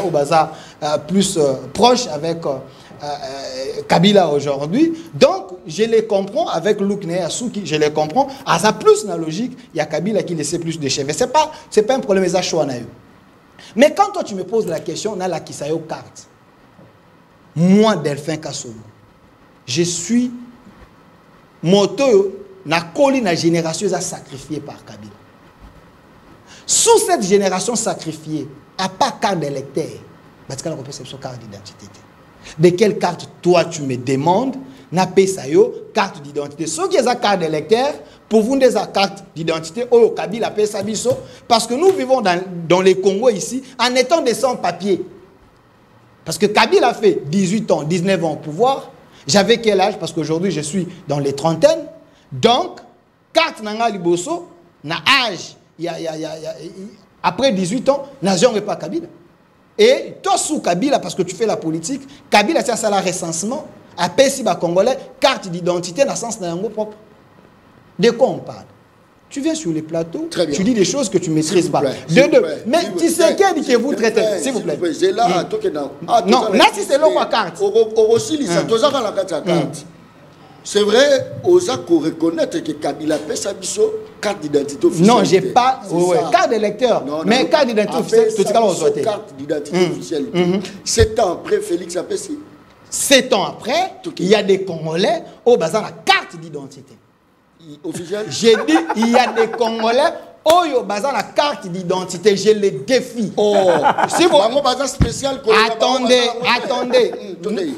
au bazar plus proche avec Kabila aujourd'hui. Donc, je les comprends avec Luc Neyasuki, je les comprends. À sa plus la logique, il y a Kabila qui laissait plus de chefs. C'est pas un problème, ils ont choix. Mais quand toi tu me poses la question, on a la Kisayo carte. Moi, Delphin Kassomo, je suis moto na coli na génération a sacrifié par Kabila. Sous cette génération sacrifiée, à part carte d'électeur, parce qu'on a réception carte d'identité. De quelle carte toi tu me demandes? Na pesayo carte d'identité. Ceux qui ont une carte d'électeur, pour vous des carte d'identité, au Kabila pesa biso, parce que nous vivons dans les Congo ici en étant des sans-papiers. Parce que Kabila a fait 18 ans, 19 ans au pouvoir. J'avais quel âge? Parce qu'aujourd'hui je suis dans les trentaines. Donc, carte nanga liboso, na âge, après 18 ans, n'a jamais pas Kabila. Et toi sous Kabila, parce que tu fais la politique, Kabila c'est ça la recensement, après si ba Congolais, carte d'identité dans le sens d'un mot propre. De quoi on parle? Tu viens sur les plateaux, tu dis des choses que tu ne maîtrises pas. Mais tu sais qui dit que vous traitez, s'il vous plaît. Non, là si c'est l'autre carte. C'est vrai, Osa qu'on reconnaître que Kabila paie sa carte d'identité officielle. Non, j'ai pas carte d'électeur, mais carte d'identité officielle, tout ça carte d'identité officielle. 7 ans après, Félix a payé. 7 ans après, il y a des Congolais au bazar la carte d'identité officielle. J'ai dit, il y a des Congolais au bazar la carte d'identité. Je les défie. Oh, si vous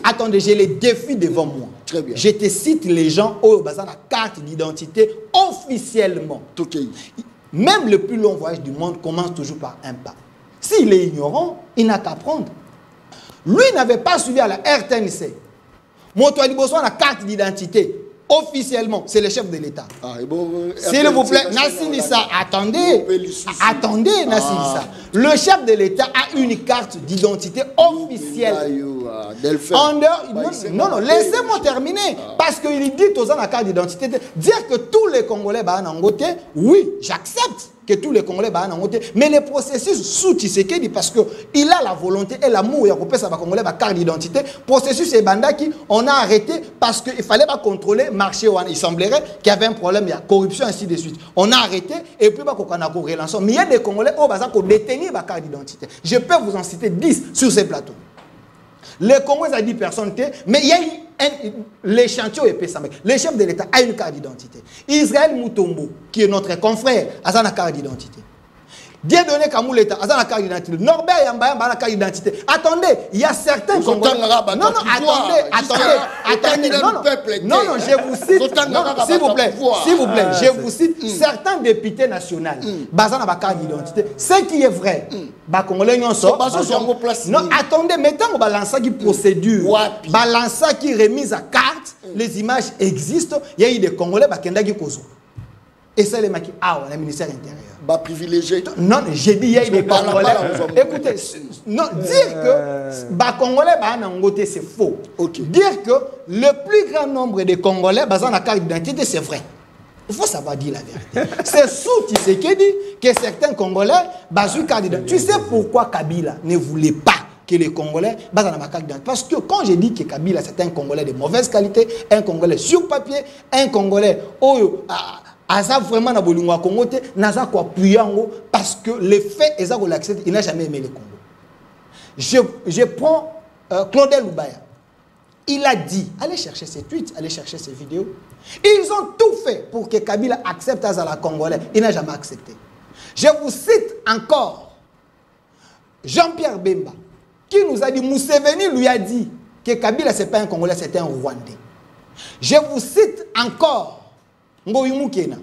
attendez, je les défie devant moi. Très bien. Je te cite les gens au bazar la carte d'identité officiellement. Même le plus long voyage du monde commence toujours par un pas. S'il est ignorant, il n'a qu'à prendre. Lui n'avait pas suivi à la RTNC. Motoali Bosso a la carte d'identité. Officiellement, c'est le chef de l'État. S'il vous plaît, Nassilissa, attendez, Nassilissa. Le chef de l'État a une carte d'identité officielle. Non, laissez-moi terminer. Parce qu'il dit aux gens la carte d'identité. Dire que tous les Congolais sont côté, oui, j'accepte que tous les Congolais sont côté. Mais le processus sous Tshisekedi, parce qu'il a la volonté et l'amour, il y a un Congolais la carte d'identité. Processus et Bandaki, on a arrêté parce qu'il fallait pas contrôler le marché. Il semblerait qu'il y avait un problème, il y a corruption, ainsi de suite. On a arrêté et puis on a relancé. Mais il y a des Congolais qui ont détenu la carte d'identité. Je peux vous en citer 10 sur ces plateaux. Les Congolais ont 10 personnes, mais il y a l'échantillon et le chef de l'État a une carte d'identité. Israël Moutombo, qui est notre confrère, a une carte d'identité. Dieudonné Kamou l'État a une carte d'identité. Norbert Yambaya a une carte d'identité. Attendez, il y a certains Congolais. Non, je vous cite. S'il vous plaît, je vous cite certains députés nationaux. Basant na carte d'identité. Ce qui est vrai. Congolais non, attendez, mettons on balance qui procédure. Balance qui remise à carte. Les images existent. Il y a eu des Congolais qui ont kozo. Et ça les maquis le ministère intérieur. Privilégié. Non, j'ai dit il y a eu des Congolais. Écoutez, non, dire que Congolais c'est faux. Dire que le plus grand nombre de Congolais basant la carte d'identité, c'est vrai. Il faut savoir dire la vérité. C'est sous Tshisekedi que certains Congolais basent une carte d'identité. Tu sais pourquoi Kabila ne voulait pas que les Congolais basent dans la carte d'identité? Parce que quand je dis que Kabila c'est un Congolais de mauvaise qualité, un Congolais sur papier, un Congolais Asa vraiment na bolingwa Congo te naza ko appuyer parce que les faits eza ko l'accepter, il n'a jamais aimé le Congo. Je prends Claudel Loubaya. Il a dit, allez chercher ses tweets, allez chercher ses vidéos. Ils ont tout fait pour que Kabila accepte Azala Congolais. Il n'a jamais accepté. Je vous cite encore. Jean-Pierre Bemba, qui nous a dit, Museveni lui a dit que Kabila c'est pas un Congolais, c'est un Rwandais. Je vous cite encore Ngoyi Mukena,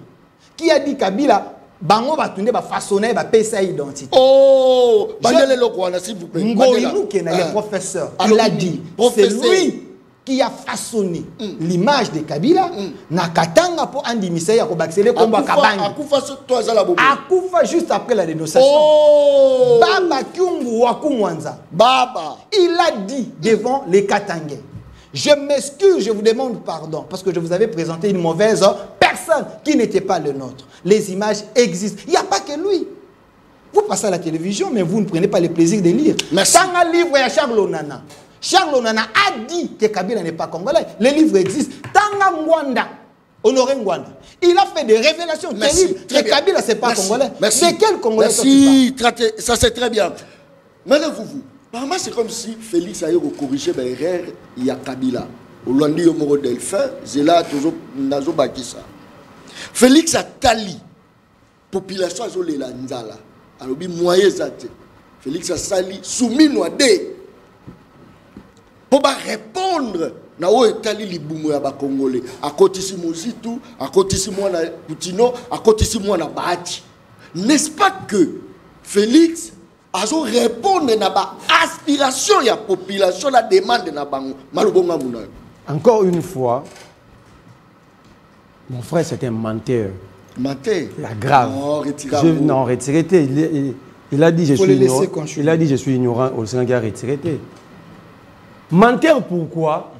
qui a dit Kabila bango batunde ba façonner ba pesa identité. Oh, Bandele Lokwana s'il vous plaît. Ngoyi Mukena, le professeur, il a dit, c'est lui qui a façonné l'image de Kabila na katanga pour andimisa ya ko baxele komba kabangi. Akufa juste après la dénonciation. Oh, Baba Kyungu Wakumwanza. Baba, Il a dit devant les Katangais, je m'excuse, je vous demande pardon parce que je vous avais présenté une mauvaise personne qui n'était pas le nôtre. Les images existent. Il n'y a pas que lui. Vous passez à la télévision, mais vous ne prenez pas le plaisir de lire. Merci. Dans un livre, il y a Charles Onana. Charles Onana a dit que Kabila n'est pas congolais. Le livre existe. Tanga Mwanda, Honoré Mwanda, il a fait des révélations terribles que Kabila c'est pas congolais. Merci. Mais quel congolais? Merci. Ça c'est très bien. Maintenant vous. Normalement c'est comme si Félix a corrigé l'erreur il y a Kabila. Olandi Yomoro Delphin, Zela toujours Nazo Bakissa. Félix a tali population azolela nzala. Alobi moyen zate. Félix a sali soumis noadé. Pour répondre na o etali libumu ya ba Congolais akotisi Mozitu akotisi mwana Poutino akotisi mwana Bahati. N'est-ce pas que Félix a répondre na ba aspiration ya population la demande na bango malobonga muna. Encore une fois, mon frère c'est un menteur. Menteur. La grave. Non, retiré. Il a dit je suis ignorant. Il a dit je suis ignorant au Sénégal retiré. Menteur pourquoi?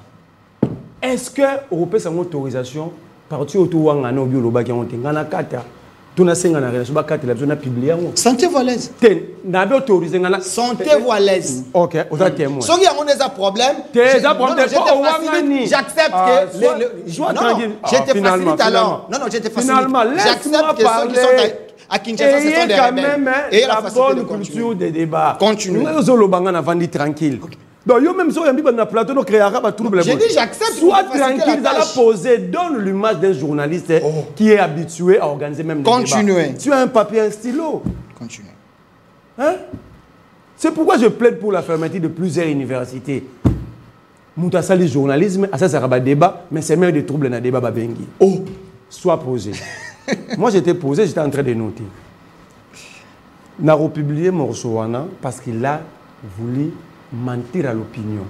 Est-ce que Européen a une autorisation partout autour de l'Angano bioloba qui ont été dans la carte? Tout na senga na relation ba carte la zone publié. Santé voilaise. Na be autorisé ngana santé voilaise. OK, on a témoin. Si il y a des problèmes, j'accepte que sois tranquille. Je te facilite alors. Non, je te facilite. Finalement, laisse-moi parler. À Kinshasa, ce sont des rebelles. Et la bonne culture des débats. Continue. Nous allons le tranquille. Donc, yo même si on a un plateau, on créera un trouble. J'ai dit, j'accepte. Sois tranquille, vous allez poser, donne l'image d'un journaliste qui est habitué à organiser même des débats. Tu as un papier, un stylo. Continue. Hein? C'est pourquoi je plaide pour la fermeture de plusieurs universités. Moutassa, le journalisme, ça sera un débat, mais c'est même des troubles dans le débat. Oh, sois posé. Moi, j'étais posé, j'étais en train de noter. On a republié Morsoana parce qu'il a voulu mentir à l'opinion,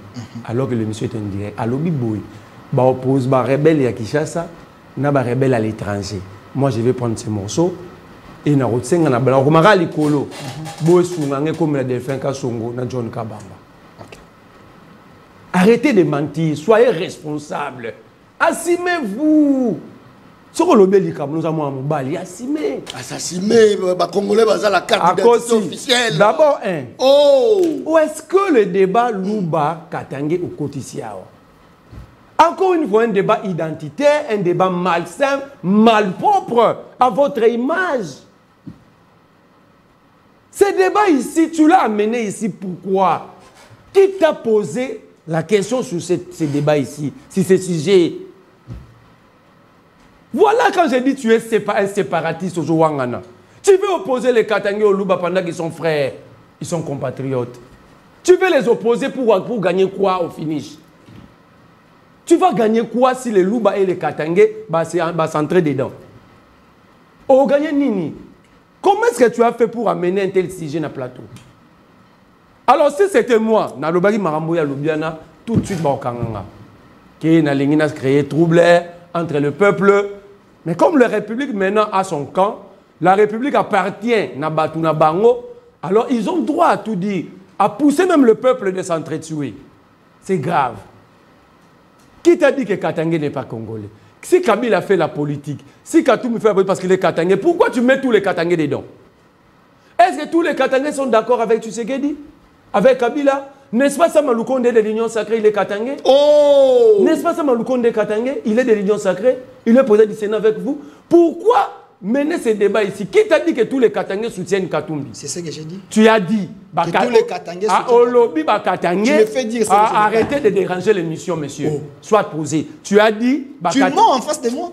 alors que l'émission est en direct. À l'Obiboui, bah oppose, bah rebelle à Kinshasa, na bah rebelle à l'étranger. Moi, je vais prendre ces morceaux et na rotsenga na bala. Romara likolo, boy sunganga comme la Delphin Kasongo na John Kabamba. Arrêtez de mentir, soyez responsables. Assumez-vous. Ce que l'on dit, nous avons un mobile, assumez. Assassinez, les Congolais, la carte d'identité officielle. D'abord, où est-ce que le débat Louba, Katangé ou Kotisiao? Encore une fois, un débat identitaire, un débat malsain, malpropre à votre image. Ce débat ici, tu l'as amené ici, pourquoi? Qui t'a posé la question sur ce débat ici, sur ce sujet? Voilà quand j'ai dit tu es un séparatiste au Jouangana. Tu veux opposer les Katangé au Louba pendant qu'ils sont frères, ils sont compatriotes. Tu veux les opposer pour gagner quoi au finish? Tu vas gagner quoi si les Louba et les Katangé s'entraient dedans? Oh, gagner Nini. Comment est-ce que tu as fait pour amener un tel sujet dans le plateau? Alors si c'était moi, Nalobagi Maramboya Lubiana, tout de suite, qui n'a créé trouble entre le peuple. Mais comme la République maintenant a son camp, la République appartient à Batuna Bango, alors ils ont droit à tout dire, à pousser même le peuple de s'entretuer. C'est grave. Qui t'a dit que Katangé n'est pas congolais? Si Kabila fait la politique, si Katoum fait la politique parce qu'il est Katangé, pourquoi tu mets tous les Katangés dedans? Est-ce que tous les Katangés sont d'accord avec Tshisekedi? Avec Kabila? N'est-ce pas ça Maloukonde de l'Union Sacrée, il est Katangé? Oh! N'est-ce pas ça Maloukonde de Katangé? Il est de l'Union Sacrée, il est président du Sénat avec vous. Pourquoi mener ce débat ici? Qui t'a dit que tous les Katangés soutiennent Katumbi? C'est ce que j'ai dit. Tu as dit. Que tous les Katangés soutiennent Katangé. Tu me fais dire ça. Arrêtez de déranger l'émission, monsieur. Oh. Sois posé. Tu as dit. Tu mens en face de moi.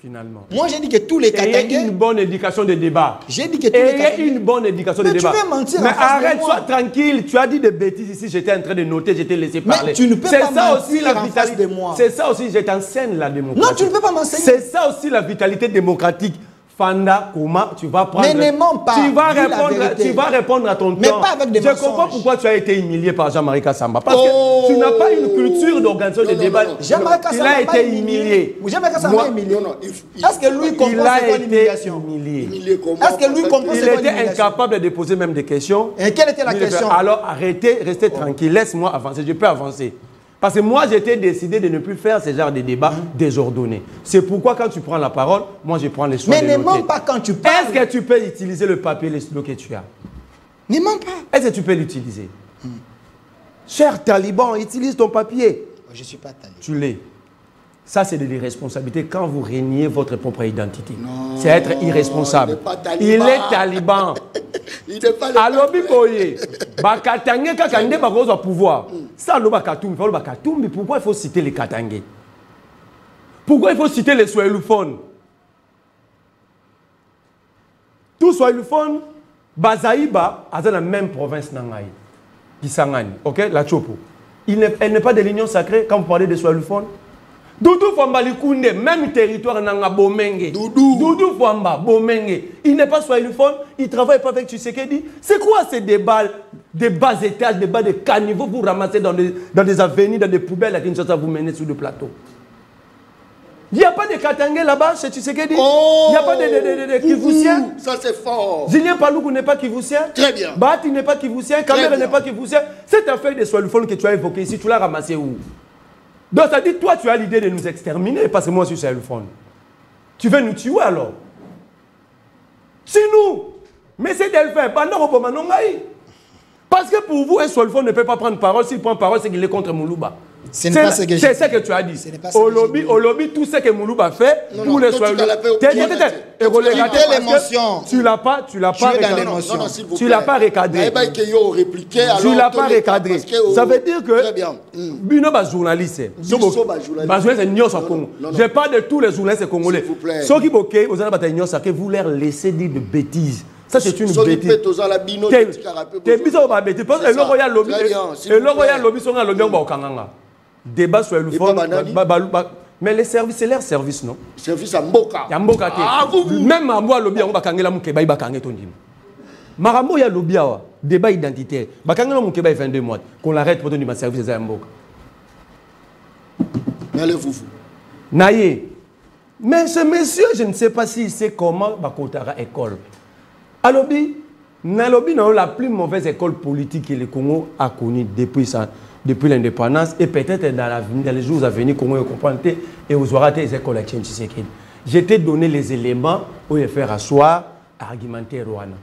finalement. Moi, j'ai dit que tous les Katangais... Ayez une bonne éducation de débat. J'ai dit que tous les Katangais... Ayez une bonne éducation de débat. Mais tu veux mentir mais en face de arrête, moi. sois tranquille. Tu as dit des bêtises ici, j'étais en train de noter, j'étais laissé parler. Mais tu ne peux pas mentir en face de moi. C'est ça aussi, j'étais en scène la démocratie. Non, tu ne peux pas m'enseigner. C'est ça aussi la vitalité démocratique. Fanda, comment tu vas prendre... Mais ne mens pas. Tu vas répondre à ton temps. Mais pas avec des mensonges. Je comprends pourquoi tu as été humilié par Jean-Marie Kassamba. Parce que tu n'as pas une culture d'organisation de débat. Jean-Marie Kassamba il a été humilié. Jean-Marie Kassamba a humilié. Est-ce que lui comprend c'est quoi l'humiliation? Est-ce que lui comprend c'est quoi l'humiliation? Il était incapable de poser même des questions. Et quelle était la question? Alors arrêtez, restez tranquille. Laisse-moi avancer. Je peux avancer. Parce que moi, j'étais décidé de ne plus faire ce genre de débat désordonné. C'est pourquoi quand tu prends la parole, moi, je prends les soins de noter. Mais ne mens pas quand tu parles. Est-ce que tu peux utiliser le papier, le stylo que tu as? Ne mens pas. Est-ce que tu peux l'utiliser? Cher taliban, utilise ton papier. Je ne suis pas taliban. Tu l'es. Ça, c'est de l'irresponsabilité quand vous régnez votre propre identité. C'est être irresponsable. Il est taliban. Il n'est pas le alors, Biboye, Bakatangé, Kakandé, Bakozo a pouvoir. Ça, le Bakatumbi, pourquoi il faut citer les Katangé? Pourquoi il faut citer les Swahilophones? Tous Swahilophones, Bazaïba, a dans la même province Nangaï, Kisangani, ok, la Chopo. Elle n'est pas de l'union sacrée quand vous parlez des Swahilophones. Doudou Famba Likunde, même territoire Nanga Bomenge. Doudou Famba, Bomenge. Il n'est pas swahiliphone, il ne travaille pas avec Tshisekedi. C'est quoi ces débats, des bas étages, des bas de caniveaux pour ramasser dans des avenues, dans des poubelles à Kinshasa, vous menez sur le plateau? Il n'y a pas de Katangé là-bas chez Tshisekedi. Il n'y a pas de Kivusiens. Ça c'est fort. Julien Paloukou n'est pas Kivousien. Très bien. Bahati n'est pas Kivousien. Kamere n'est pas Kivousien. Cette affaire des swahilophones que tu as évoquée ici, tu l'as ramassée où? Donc ça dit, toi tu as l'idée de nous exterminer parce que moi je suis swahiliphone. Tu veux nous tuer alors? C'est nous. Mais c'est Delphin. Parce que pour vous, un swahiliphone ne peut pas prendre parole. S'il prend parole, c'est qu'il est contre Moulouba. C'est ce que tu as dit. Au lobby, tout ce que Moulouba fait pour les swahilophones. Tu l'as pas recadré. Tu l'as pas recadré. Ça veut dire que Bino ba journaliste. Je parle de tous les journalistes congolais. Ceux qui boquent, vous leur laissez dire de bêtises. Ça, c'est une bêtise. Débat sur le fond. Mais les services, c'est leur service, non? Service à Mboka. Même à moi, lobby, on va kangela mukeba, il va kangé ton dim. Marambo ya lobby, débat identitaire. Bakangela mukeba 22 mois. Qu'on l'arrête pour donner ma service à Mboka. Allez-vous. Naïe. Mais ce monsieur, je ne sais pas si c'est comment Bakotara école. À lobby, la plus mauvaise école politique que le Congo a connue depuis l'indépendance et peut-être dans les jours à venir, Congo comprendre et aux aura des écoles à Tshisekedi. Je t'ai donné les éléments pour les faire asseoir, argumenter Rwanda.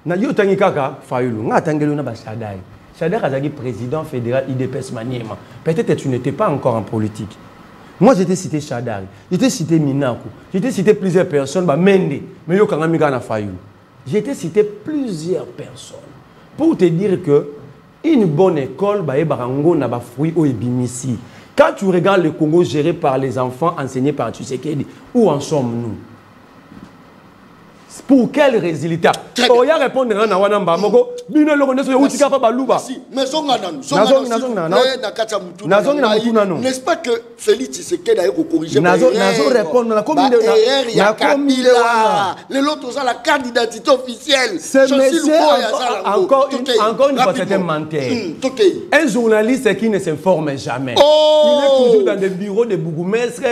Na yo tangi kaka Fayulu, nga tangelo na ba Shadai. Shadai Kazagi président fédéral IDPS Maniema. Peut-être tu n'étais pas encore en politique. Moi j'étais cité Shadai, j'étais cité Minaku, j'étais cité plusieurs personnes, ba Mende, mais yo kanga miga na Fayulu. J'étais cité plusieurs personnes pour te dire que une bonne école, quand tu regardes le Congo géré par les enfants enseignés par Tshisekedi, où en sommes-nous? Pour quel résultat? Il y a répondre à Nawanamba Moko. N'est-ce pas que Félix Tshisekedi a corrigé les autres ont la carte d'identité officielle. Encore une fois, c'est un menteur. Un journaliste qui ne s'informe jamais. Il est toujours dans des bureaux de bourgmestres.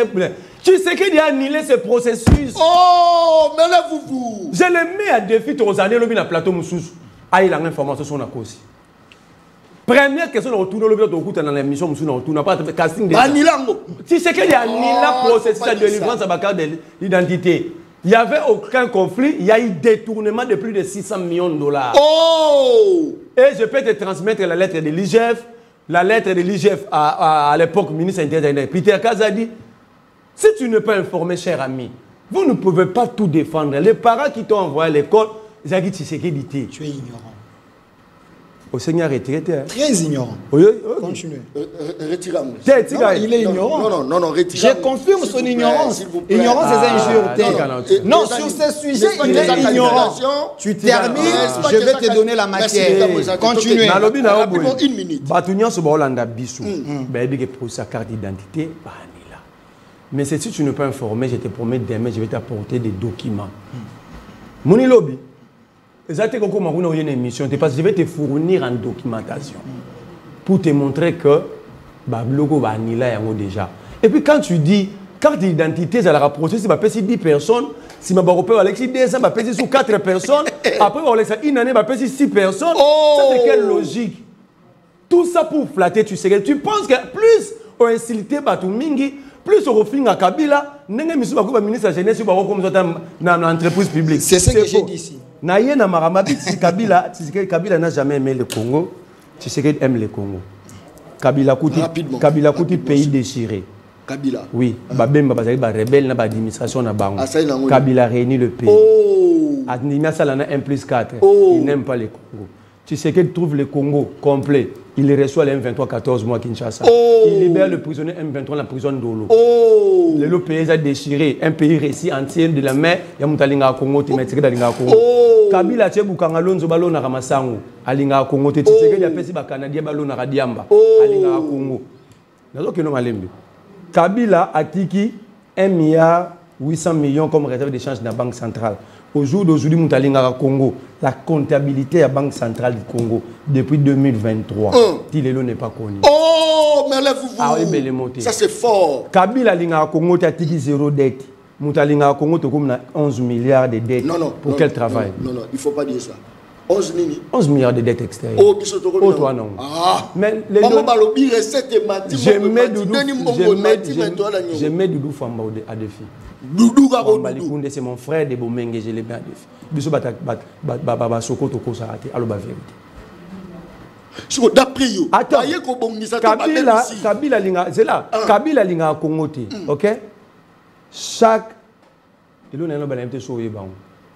Tu sais qu'il a annulé ce processus. Oh, mais là, vous. Je le mets à défi aux années, le na plateau Moussous. Ah, il a l'information sur la cause. Première question, on retourne le bureau dans l'émission Moussous, on n'a pas de casting. Tu sais qu'il a annulé le processus de délivrance à la carte d'identité. Il n'y avait aucun conflit, il y a eu détournement de plus de 600 millions de dollars. Oh! Et je peux te transmettre la lettre de l'IGF. La lettre de l'IGF à l'époque, ministre intérieur, Peter Kazadi. Si tu ne peux pas informer, cher ami, vous ne pouvez pas tout défendre. Les parents qui t'ont envoyé à l'école, ils ont dit que tu es ignorant. Au Seigneur retraité. Très ignorant. Oui, continuez. Retirez-moi. Il est ignorant. Non, retirez. Je confirme son ignorance. Ignorance, c'est injure. Non, sur ce sujet, il est ignorant. Tu termines, je vais te donner la matière. Continuez. Une minute. Batunian se Hollanda Bissou. Ben, pour sa carte d'identité, mais si tu ne peux pas informer, je te promets demain, je vais t'apporter des documents. Moni lobby. Exactement comme on a une émission, parce que je vais te fournir en documentation pour te montrer que Bablogo va annuler déjà. Et puis quand tu dis carte d'identité, ça la rapprocher, si je 10 personnes, si je vais Alexis 2 ans, je vais sur 4 personnes, après une année, je vais 6 personnes. Ça c'est quelle logique? Tout ça pour flatter, tu sais. Tu penses que plus on insulté Batumingi, plus on refine à Kabila, n'est-ce pas le ministre de la Jeunesse dans l'entreprise publique. C'est ce que j'ai dit ici. Kabila n'a jamais aimé le Congo. Tu sais qu'il aime le Congo. Kabila Kouti pays déchiré. Kabila. Oui. Babemba rebelle na administration na bango. Kabila réunit le pays. Administration là 1+4. Il n'aime pas le Congo. Tu sais qu'il trouve le Congo complet. Il reçoit les M23 14 mois à Kinshasa. Il libère le prisonnier M23 dans la prison d'Olo. Le pays a déchiré. Un pays réussi entier de la mer. Il y a Moutalinga Congo, Timetré Dalinga Congo. Kabila Tchebou Kangalonzo Balona Ramasango. Alinga Congo. Tu sais qu'il y a des Canadiens Balona Radiamba. Alinga Congo. Kabila a tiki 1,8 milliard comme réserve d'échange de la Banque centrale. Au jour d'aujourd'hui, Moutalinga Congo, la comptabilité à la Banque centrale du Congo depuis 2023, Tilelo n'est pas connu. Oh, mais lève-vous. Ça c'est fort. Kabila Linga Congo, tu as 0 dette. Moutalinga Congo, tu as 11 milliards de dettes. Non. Pour quel travail? Non, il ne faut pas dire ça. 11 milliards de dettes extérieures. Oh, toi non. Mais je mets Doudou Famba à défi. Doudou c'est mon frère de Bomenge, je l'ai mis à défi. Biso bata Sokoto Kosarate, alors la vérité. D'après vous, Kabila Linga, c'est là. Kabila Linga Congote, ok? Chaque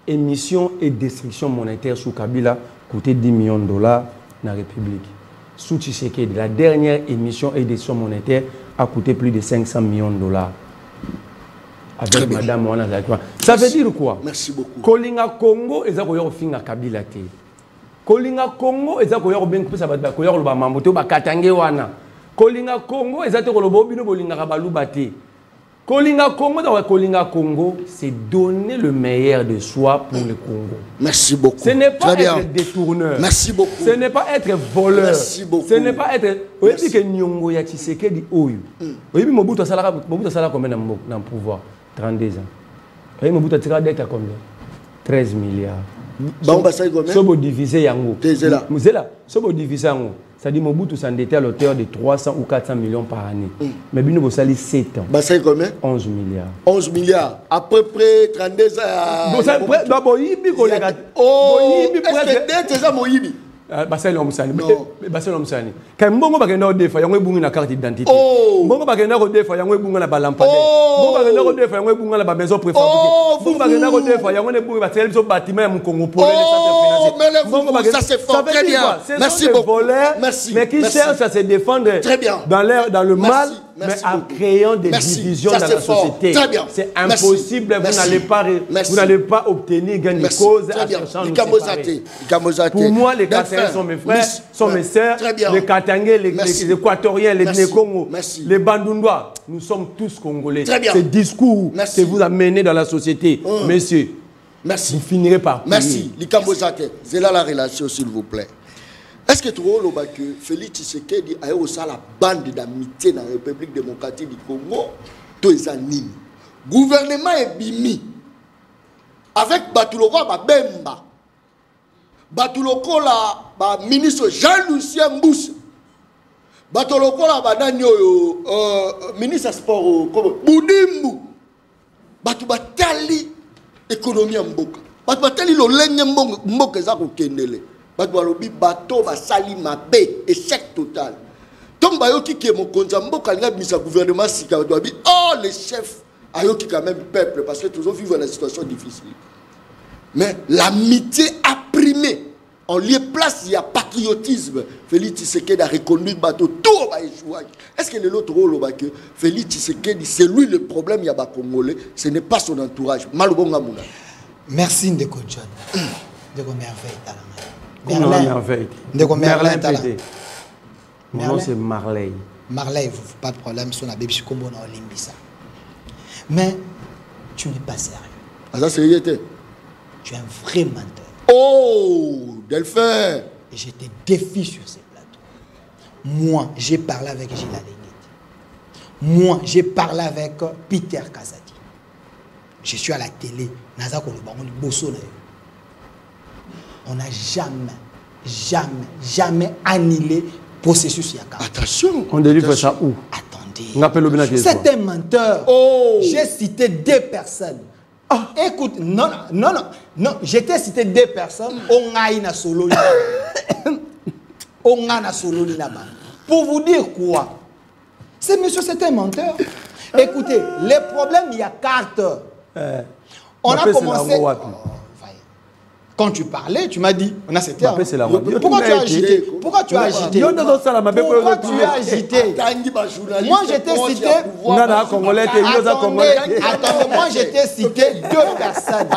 émission et destruction monétaire sous Kabila coûtait 10 millions de dollars dans la République. Sous Tshisekedi, la dernière émission et destruction monétaire a coûté plus de 500 millions de dollars. Avec Madame Moana Zakwa. Ça veut dire quoi? Merci beaucoup. Kolinga Congo, ils ont fait un Kabila. Kolinga Congo, ils ont fait un Kabila. Kolinga Congo, ils ont fait Kolinga Congo, c'est donner le meilleur de soi pour le Congo. Merci beaucoup. Ce n'est pas être détourneur. Merci beaucoup. Ce n'est pas être voleur. Merci beaucoup. Ce n'est pas être. Vous avez dit que Nyongo ya Tshisekedi Oyu. Vous avez dit Mobutu Sala combien dans le pouvoir? 32 ans. Vous avez dit Mobutu a tiré dette à combien? 13 milliards. Si vous divisez Yango. Si vous divisez Yango. C'est-à-dire que Mobutu s'endettait à l'auteur de 300 ou 400 millions par année. Mais Bino Bossali 7 ans. C'est combien? 11 milliards. 11 milliards. À peu près 32 ans. Est-ce que c'est ça, Moïbi? Basel Omsani. Basel Omsani. Quand Mbongo Bagenda Odefa, Yango Bunga na carte d'identité. Mbongo Bagenda Odefa, Yango Bunga na balampade. Mbongo Bagenda Odefa, Yango Bunga na maison préfabriquée. Mbongo Bagenda Odefa, Yango Bunga na tel bâtiment ya Mukongo pour les centres financiers. Ça c'est fort. Très bien. Merci beaucoup. Mais qui cherchent à se défendre dans le mal, mais en créant des divisions dans la société. C'est impossible. Vous n'allez pas obtenir gain de cause à cherchant nous séparer. Pour moi, les Kassaïens sont mes frères, sont mes sœurs, les Katangais, les Équatoriens, les Guinée-Congo, les Bandundois, nous sommes tous Congolais. Ce discours que vous amenez dans la société, messieurs, vous finirez par payer. Merci. Likambozate, c'est là la relation, s'il vous plaît. Est-ce que tu vois que Félix Tshisekedi a eu la bande d'amitié dans la République démocratique du Congo? Tout est anime. Gouvernement est bimi. Avec Batuloko Bemba. Batuloko la ministre Jean-Lucien Mboussa. Batuloko la ministre sport Boudimbu. Batubatali économie mboka. Batubatali lo lenge mboka za ko kendele. Bateau va sali ma paix, échec total. Tom Bayoki qui est mon konzambo, quand il a mis sa gouvernement, oh les chefs, Ayoki quand même peuple, parce que toujours vivent dans une situation difficile. Mais l'amitié a primé. En lieu place, il y a patriotisme. Félix Tshisekedi a reconnu le bateau, tout va échouer. Est-ce que l'autre rôle, que Félix Tshisekedi, c'est lui le problème, il y a des Congolais, ce n'est pas son entourage. Malobonga Mouna. Merci Ndeko John. Ndeko Merveille Merveille. Ndeko Merveille. Mon nom c'est Marley. Marley, pas de problème, son abbé Chikombo na Olimbisa. Mais tu n'es pas sérieux. Ah, ça, c'est tu es un vrai menteur. Oh, Delphin. Et je te défie sur ces plateaux. Moi, j'ai parlé avec Gilles Alenguet. Moi, j'ai parlé avec Peter Kazadi. Je suis à la télé. On n'a jamais annulé le processus Yaka. Attention. On délivre ça où? Attendez. C'est un menteur. Oh. J'ai cité 2 personnes. Ah. Écoute, non, j'étais cité 2 personnes. On a une solo. On a une solo là-bas. Pour vous dire quoi? Ce monsieur, c'est un menteur. Écoutez, les problèmes, il y a 4. On a commencé. Quand tu parlais, tu m'as dit, on a cette terme. Pourquoi tu as agité? Pourquoi tu as agité? Pourquoi tu as agité? Moi, j'étais cité. Attendez, moi, j'étais cité 2 personnes.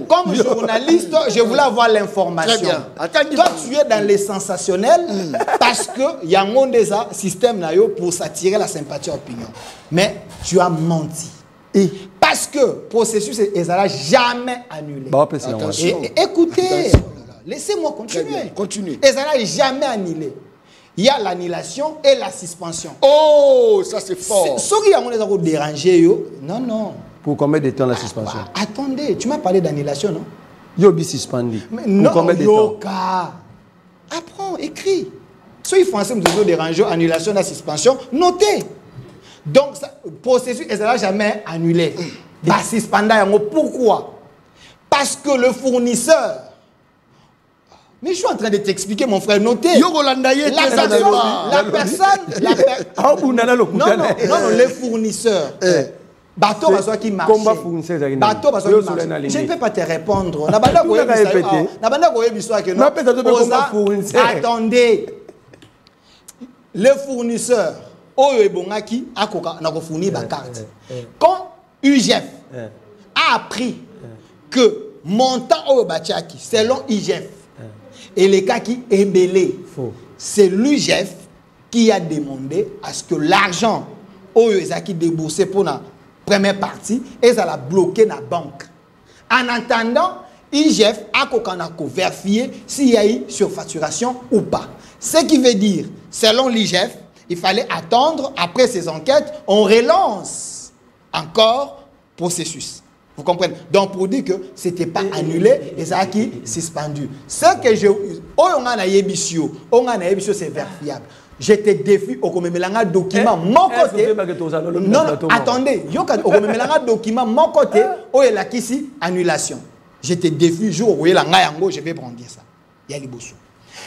Comme journaliste, je voulais avoir l'information. Toi, tu es dans les sensationnels parce qu'il y a un système pour s'attirer la sympathie et l'opinion. Mais tu as menti. Parce que le processus ne sera jamais annulé. Écoutez, laissez-moi continuer. Il ne sera jamais annulé. Il y a l'annulation et la suspension. Oh, ça c'est fort. Ceux qui ont dérangé, non. Pour combien de temps la suspension? Attendez, tu m'as parlé d'annulation, non? Yobi suspendu. Pour combien de temps? Apprends, écris. Ceux qui font un dérangé, annulation et la suspension, notez. Donc, le processus ne sera jamais annulé. Pourquoi? Parce que le fournisseur... Mais je suis en train de t'expliquer, mon frère, notez. La personne... Non, les fournisseurs. Bateau qui marche. Je ne peux pas te répondre. Attendez. Le fournisseur... Quand UGF a appris que montant au Bachaki, selon IGF, et les cas qui est belé, c'est l'UGF qui a demandé à ce que l'argent au qui déboursé pour la première partie, et ça l'a bloqué dans la banque. En attendant, IGF a vérifié s'il y a eu surfacturation ou pas. Ce qui veut dire, selon l'IGF, il fallait attendre, après ces enquêtes, on relance encore le processus. Vous comprenez? Donc, pour dire que ce n'était pas annulé, et ça a qui suspendu. Ce que je... On a c'est vérifiable. Je te défie, on a un document, mon côté. Non, attendez, on a un document, mon côté, où il y a ici, annulation. Je te défie, jour où il y a je vais prendre ça. Il y a les bossous.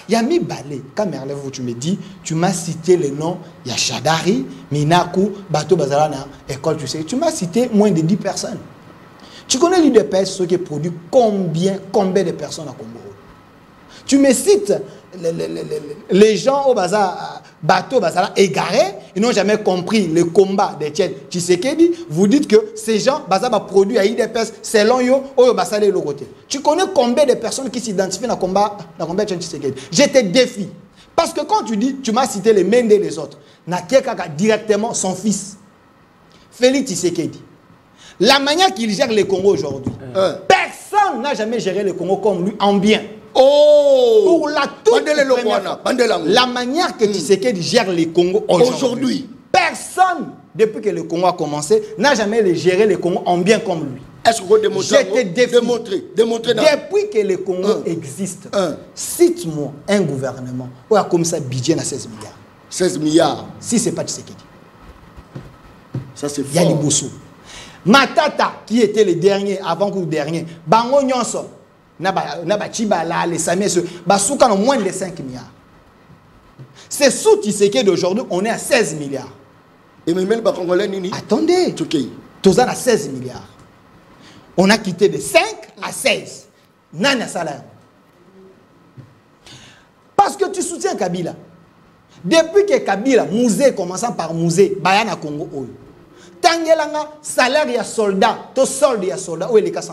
Il y a mis balé. Quand tu me dis, tu m'as cité les noms, il y a Chadari, Minaku, Bato Bazarana, école, tu sais. Tu m'as cité moins de 10 personnes. Tu connais l'UDPS, ceux qui produisent combien de personnes à Congo? Tu me cites les gens au bazar, Bato Bazara égarés, ils n'ont jamais compris le combat des Tchèques. Tshisekedi, vous dites que ces gens, bazar produit à IDPS selon eux, au bazar de l'autre côté. Tu connais combien de personnes qui s'identifient dans le combat de Tshisekedi? Je te défie. Parce que quand tu dis, tu m'as cité les mêmes des les autres, Nakeka directement son fils, Félix Tshisekedi. La manière qu'il gère le Congo aujourd'hui, personne n'a jamais géré le Congo comme lui en bien. Oh! Pour la toute la manière que Tshisekedi gère le Congo aujourd'hui, personne, depuis que le Congo a commencé, n'a jamais géré le Congo en bien comme lui. Est-ce que vous démontrez? Démontrer. Depuis que le Congo existe, cite-moi un gouvernement où il y a comme ça budget à 16 milliards. 16 milliards. Si ce n'est pas Tshisekedi. Ça c'est fort. Il y a les Boussou. Matata, qui était le dernier, avant que le dernier, Bango Nyonso, Naba Chibala, les Samé, Basouka ont moins de 5 milliards. C'est sous Tshisekedi d'aujourd'hui, on est à 16 milliards. Et même le Congolais, Nini. Attendez, tous à 16 milliards. On a quitté de 5 à 16. Nana salaire. Parce que tu soutiens Kabila. Depuis que Kabila, Mouzé, commençant par Mouzé, Bayana Congo, Tangelanga, salaire y a soldat, to solde y a soldat, où est les $100.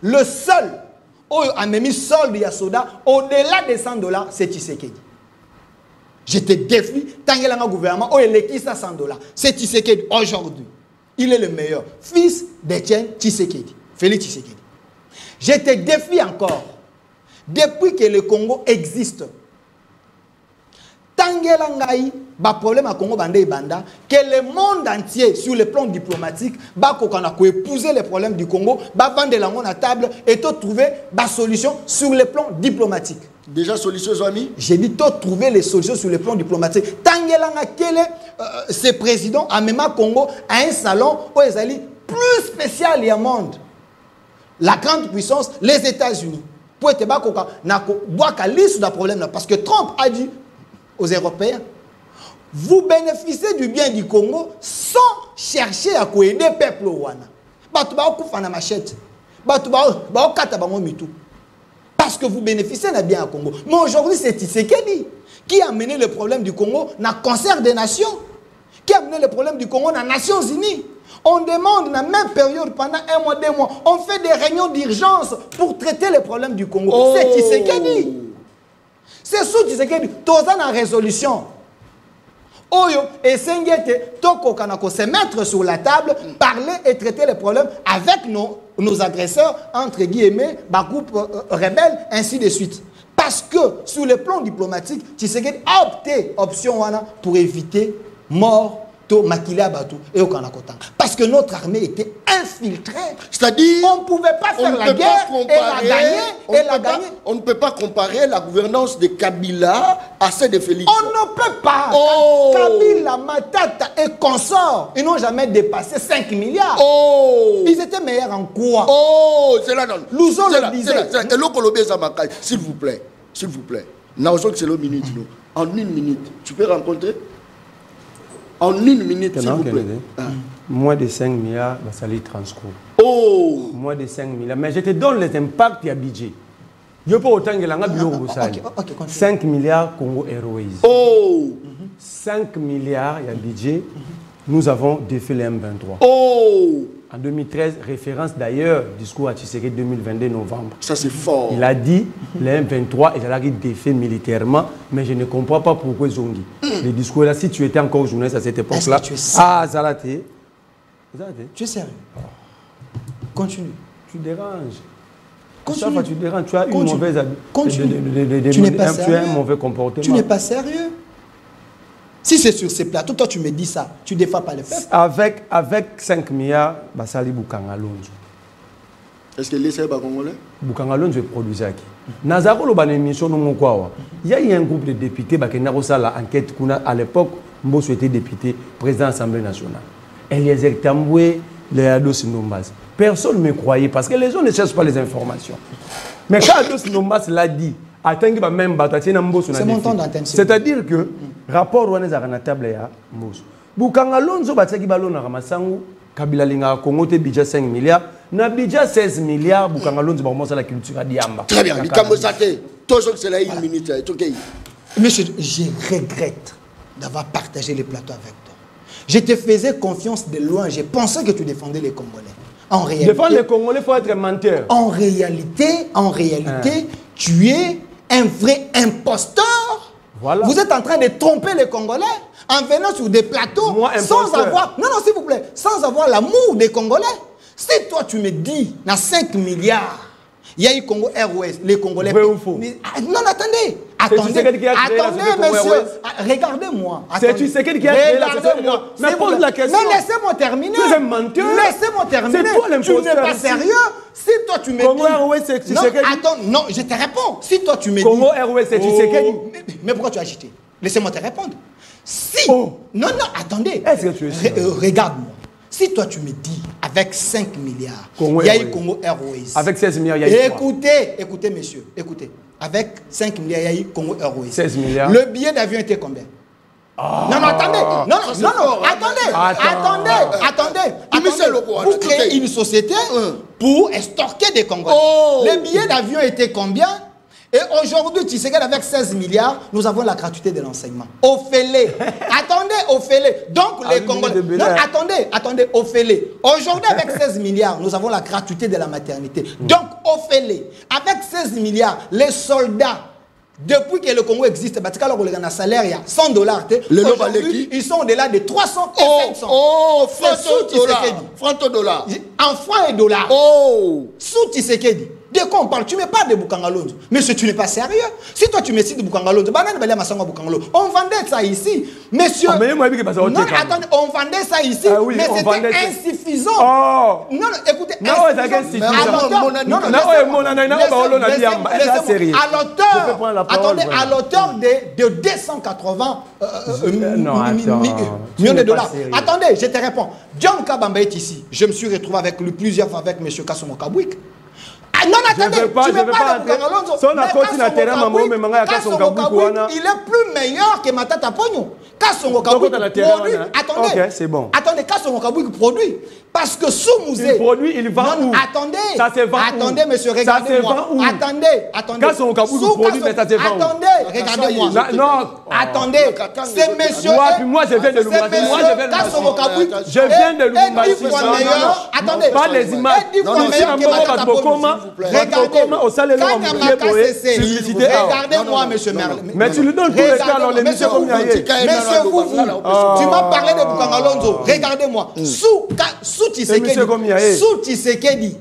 Le seul, où a mis solde y a soldat, au-delà des $100, c'est Tshisekedi. Je te défie, Tangelanga gouvernement, où est les $100, c'est Tshisekedi aujourd'hui. Il est le meilleur. Fils d'Etienne Tshisekedi, Félix Tshisekedi. Je te défie encore, depuis que le Congo existe, Tangelangaï, ba problème à Congo Banda et Banda, que le monde entier, sur le plan diplomatique, va épouser les problèmes du Congo, va vendre la monnaie à table et trouver la solution sur le plan diplomatique. Déjà solution, amis? J'ai dit trouver les solutions sur le plan diplomatique. Tangelanga, quel est ce président à même Congo, à un salon où ils allaient plus spécial et au monde. La grande puissance, les États-Unis. Pour être boire liste de problème parce que Trump a dit aux Européens, vous bénéficiez du bien du Congo sans chercher à aider le peuple ouana. Parce que vous bénéficiez d'un bien au Congo. Mais aujourd'hui, c'est Tshisekedi qui a amené le problème du Congo dans le concert des nations, qui a amené le problème du Congo dans les Nations Unies. On demande dans la même période, pendant 1 mois, 2 mois, on fait des réunions d'urgence pour traiter les problèmes du Congo. Oh. C'est Tshisekedi. C'est sous Tshisekedi, tous en résolution. Oyo et Sengete, Toko Kanako se mettre sur la table, parler et traiter les problèmes avec nos agresseurs, entre guillemets, groupes rebelles, ainsi de suite. Parce que sur le plan diplomatique, Tshisekedi a opté option pour éviter mort. Et au Kanakotang. Parce que notre armée était infiltrée. C'est-à-dire, on ne pouvait pas faire la guerre et la gagner. On ne peut pas comparer la gouvernance de Kabila à celle de Félix. On ne peut pas. Oh. Kabila, Matata et consorts, ils n'ont jamais dépassé 5 milliards. Oh. Ils étaient meilleurs en quoi? Oh, c'est là. Louzo le disait. S'il vous plaît, s'il vous plaît. C'est le minute. En 1 minute, tu peux rencontrer? En 1 minute, s'il vous plaît. Moins de 5 milliards, ça les transcours. Oh! Moins de 5 milliards. Mais je te donne les impacts du budget. Je peux autant que l'anga bio au Sahel. 5 milliards Congo Airways. Oh! 5 milliards, il y a budget. Nous avons défait les M23. Oh! En 2013, référence d'ailleurs, discours à Tshisekedi 2022 novembre. Ça c'est fort. Il a dit, les M23, ils allaient défait militairement, mais je ne comprends pas pourquoi ils ont dit. Le discours là, si tu étais encore journaliste à cette époque-là, Zalaté. Tu es sérieux? Continue. Tu déranges. Continue. Fois, tu déranges. Tu as une mauvaise habitude. Tu n'es pas sérieux. Tu as un mauvais comportement. Tu n'es pas sérieux. Si c'est sur ces plateaux, toi tu me dis ça, tu ne défends pas le peuple. Avec 5 milliards, Basali Boukanga Lonzo. Est-ce que l'essai est congolais? Boukanga Lonzo est produit à qui? Nazaro lo ban émission no quoi. Il y a eu un groupe de députés qui n'a pas la enquête à l'époque, Mbosso était député, président de l'Assemblée nationale. Eliezer Tamboué, Léados Nombas. Personne ne me croyait parce que les gens ne cherchent pas les informations. Mais quand Léados Nombas l'a dit, c'est-à-dire que rapport ouane za na table ya Mbosso. Boukanga Lonzo bataki balo na Ramasangu, Kabila linga Congo te budget 5 milliards, na budget 16 milliards Boukanga Lonzo ba commencer la culture à Diamba. Très bien, Likambo Saté, toujours c'est là 1 minute, OK. Monsieur, je regrette d'avoir partagé les plateaux avec toi. Je te faisais confiance de loin, je pensais que tu défendais les Congolais. En réalité, défendre les Congolais, il faut être menteur. En réalité, tu es un vrai imposteur. Voilà. Vous êtes en train de tromper les Congolais en venant sur des plateaux sans avoir... Non, s'il vous plaît, sans avoir l'amour des Congolais. Si toi, tu me dis, dans 5 milliards, il y a eu Congo Airways, les Congolais... Vrai ou faux? Non, attendez, monsieur, regardez-moi. C'est Tshisekedi qui a créé la société. Mais pose la question. Mais laissez-moi terminer. Tu es un menteur. Laissez-moi terminer. C'est toi l'imposteur. Tu n'es pas sérieux. Si toi tu me dis... Congo Airways, c'est Tshisekedi. Non, attends, non, je te réponds. Si toi tu me dis... Congo Airways, c'est Tshisekedi. Mais pourquoi tu as agité? Laissez-moi te répondre. Si... Non, attendez. Est-ce que tu es sûr? Regarde-moi. Si toi tu me dis, avec 5 milliards, il y a eu Congo Airways. Avec 16 milliards, il y a eu Écoutez, monsieur, écoutez. Avec 5 milliards, il y a eu Congo Airways. 16 milliards. Le billet d'avion était combien? Non, attendez. Attendez. Vous créez une société pour extorquer des Congolais. Le billet d'avion était combien? Et aujourd'hui, tu sais qu'avec 16 milliards, nous avons la gratuité de l'enseignement. Ophélie. Attendez, Ophélie. Donc, les Congolais. Non, attendez, Ophélie. Aujourd'hui, avec 16 milliards, nous avons la gratuité de la maternité. Donc, Ophélie. Avec 16 milliards, les soldats, depuis que le Congo existe, parce que le salaire, il y a $100. Aujourd'hui, ils sont au-delà de 300 et 500. Oh, francs dollars. En francs et dollars. Oh. Sous Tshisekedi. De quoi on parle? Tu ne mets pas de Bukangalonzo. Monsieur, tu n'es pas sérieux. Si toi tu me cites de Bukangalonzo, on vendait ça ici. Monsieur, non, attendez, on vendait ça ici, mais c'était insuffisant. Oh. Non, écoutez, à l'auteur de 280 millions de dollars. Attendez, je te réponds. John Kabamba est ici. Je me suis retrouvé avec lui plusieurs fois avec M. Kassomo Kabwik. Non, attendez, tu ne veux pas il est plus meilleur que Matata Pogno. Kassongo Kabwik produit. Attendez, c'est bon. Attendez, Kassongo Kabwik produit. Parce que sous musée. Il produit, il vend où? Attendez. Ça se vend attendez, monsieur, regardez-moi. Attendez. Kassongo Kabwik produit, mais ça se vend où? Attendez, regardez-moi. Non. Attendez. C'est monsieur. Moi, je viens de Lubumbashi. Je viens de Lubumbashi. Attendez. Pas les images. Regardez-moi, monsieur Merle. Mais tu lui donnes tous les cas dans l'émission comme Monsieur vous, tu m'as parlé de Bukangalonzo. Regardez-moi. Sous Tshisekedi,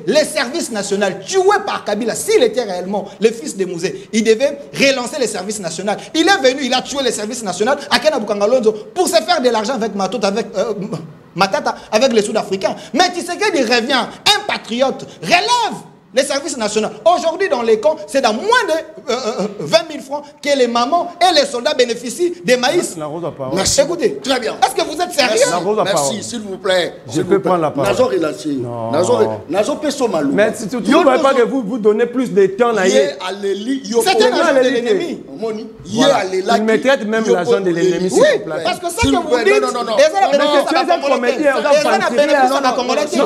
les services nationaux tués par Kabila, s'il était réellement le fils de Mouzé, il devait relancer les services nationaux. Il est venu, il a tué les services nationaux à Kena Bukangalonzo pour se faire de l'argent avec Matata, avec les Sud-Africains. Mais Tshisekedi revient, un patriote, relève les services nationaux. Aujourd'hui, dans les camps, c'est dans moins de 20 000 francs que les mamans et les soldats bénéficient des maïs. Merci. Écoutez, très bien. Est-ce que vous êtes sérieux? Merci, s'il vous plaît. Je peux prendre la parole. Mais tu ne voulez pas que vous donnez plus de temps à c'est un agent de l'ennemi. Il me traite même l'agent de l'ennemi. Oui, parce que ce que vous dites,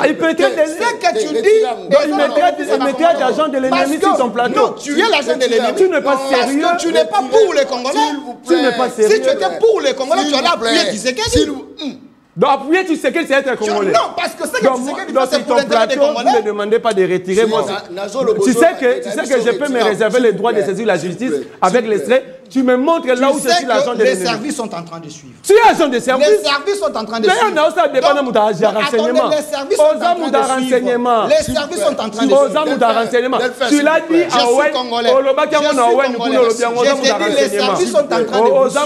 il peut traiter ce que tu dis. Il me traite d'agent de l'ennemi sur son plateau. Non, tu es l'agent de l'ennemi. Tu n'es pas sérieux. Parce que tu n'es pas pour les Congolais. Tu n'es pas sérieux. Si tu étais pour les Congolais, tu allais appuyer Tshisekedi. Donc appuyer Tshisekedi, c'est être Congolais. Non, parce que ce que Tshisekedi fait, c'est pour l'intérêt des Congolais. Congolais. Ne demandez pas de retirer. Moi, tu sais que je peux me réserver le droit de saisir la justice avec l'extrait. Tu me montres là où je suis l'agent de l'ennemi. Les services sont en train de suivre. Tu es agent de service. Les services sont en train de suivre. Mais ça dépend de renseignement. Les services sont en train de suivre. Les services sont en train de suivre. Tu l'as dit à Owen. Les services sont en train de suivre.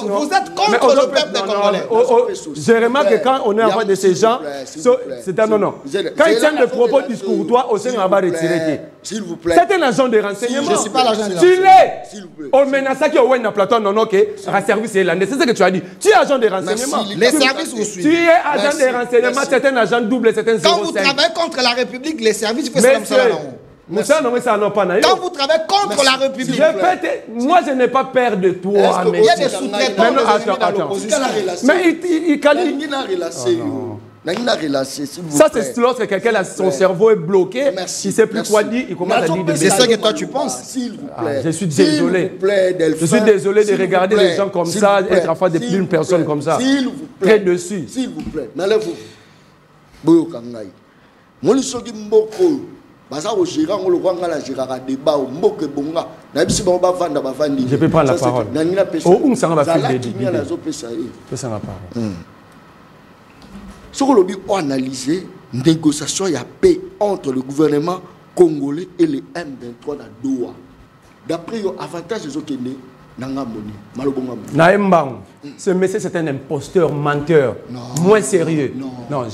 Vous êtes contre le peuple congolais. Je remarque que quand on est en face de ces gens, c'est un non. Quand ils tiennent des propos discourtois, au sein on va retirer. S'il vous plaît. C'est un agent de renseignement. Je ne suis pas l'agent de renseignement. Tu l'es. On menace qui au Wen Platon non ok. Un service irlandais. C'est ce que tu as dit. Tu es agent de renseignement. Les services vous suivent. Tu es agent de renseignement. C'est un agent double. C'est un 05. Quand vous travaillez contre la République, les services vous faites comme ça là-haut. Quand vous travaillez contre la République. Moi, je n'ai pas peur de toi. Il y a des sous-traitants dans l'opposition. Mais il qualifie. Ça, c'est lorsque quelqu'un a son cerveau est bloqué, il ne sait plus quoi dire, il commence à dire des bêtises. C'est ça que toi tu penses. S'il vous plaît. Je suis désolé. Je suis désolé de regarder les gens comme ça, être en face d'une personne comme ça. S'il vous plaît. Très dessus. S'il vous plaît. N'allez-vous. Boyo Kangai. Moi, je suis Mboko. Je peux prendre la parole. Oh, ça va faire des Ce que l'on a analysé, négociation et paix entre le gouvernement congolais et les M23 dans Doha. D'après les avantages des autres, ce monsieur c'est un imposteur, menteur, moins sérieux. Non,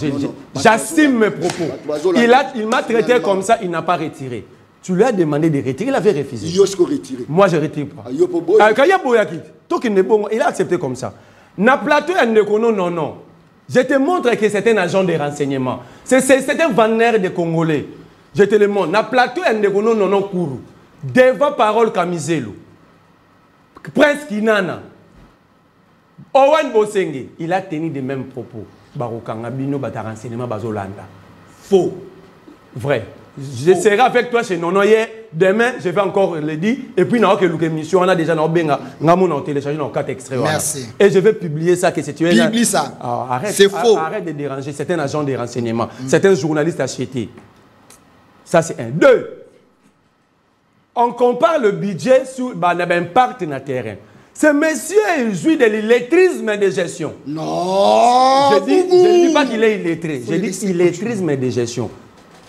j'assume mes propos. Il m'a traité comme ça, il n'a pas retiré. Tu lui as demandé de retirer, il avait refusé. Moi je ne retire pas. Il a accepté comme ça. Na plateau non. Je te montre que c'est un agent de renseignement. C'est un vendeur de Congolais. Je te le montre. Na plateau non couru. Devant parole Kamizelo. Prince Kinana. Owen Bosenge. Il a tenu les mêmes propos. Barokanga bino bata renseignement bazolanda. Faux. Vrai. Je serai avec toi chez Nonoye. Demain, je vais encore le dire. Et puis, dans une émission, on a déjà téléchargé dans 4 extraits. Merci. Et je vais publier ça. Que tu publie ça. Arrête, c'est faux. Arrête de déranger certains agents de renseignement, certains journalistes achetés. Ça, c'est un. 2. On compare le budget sur l'impact dans le terrain. Ce monsieur jouit de l'illettrisme de gestion. Non. Je ne dis pas qu'il est illettré. Je dis illettrisme de gestion.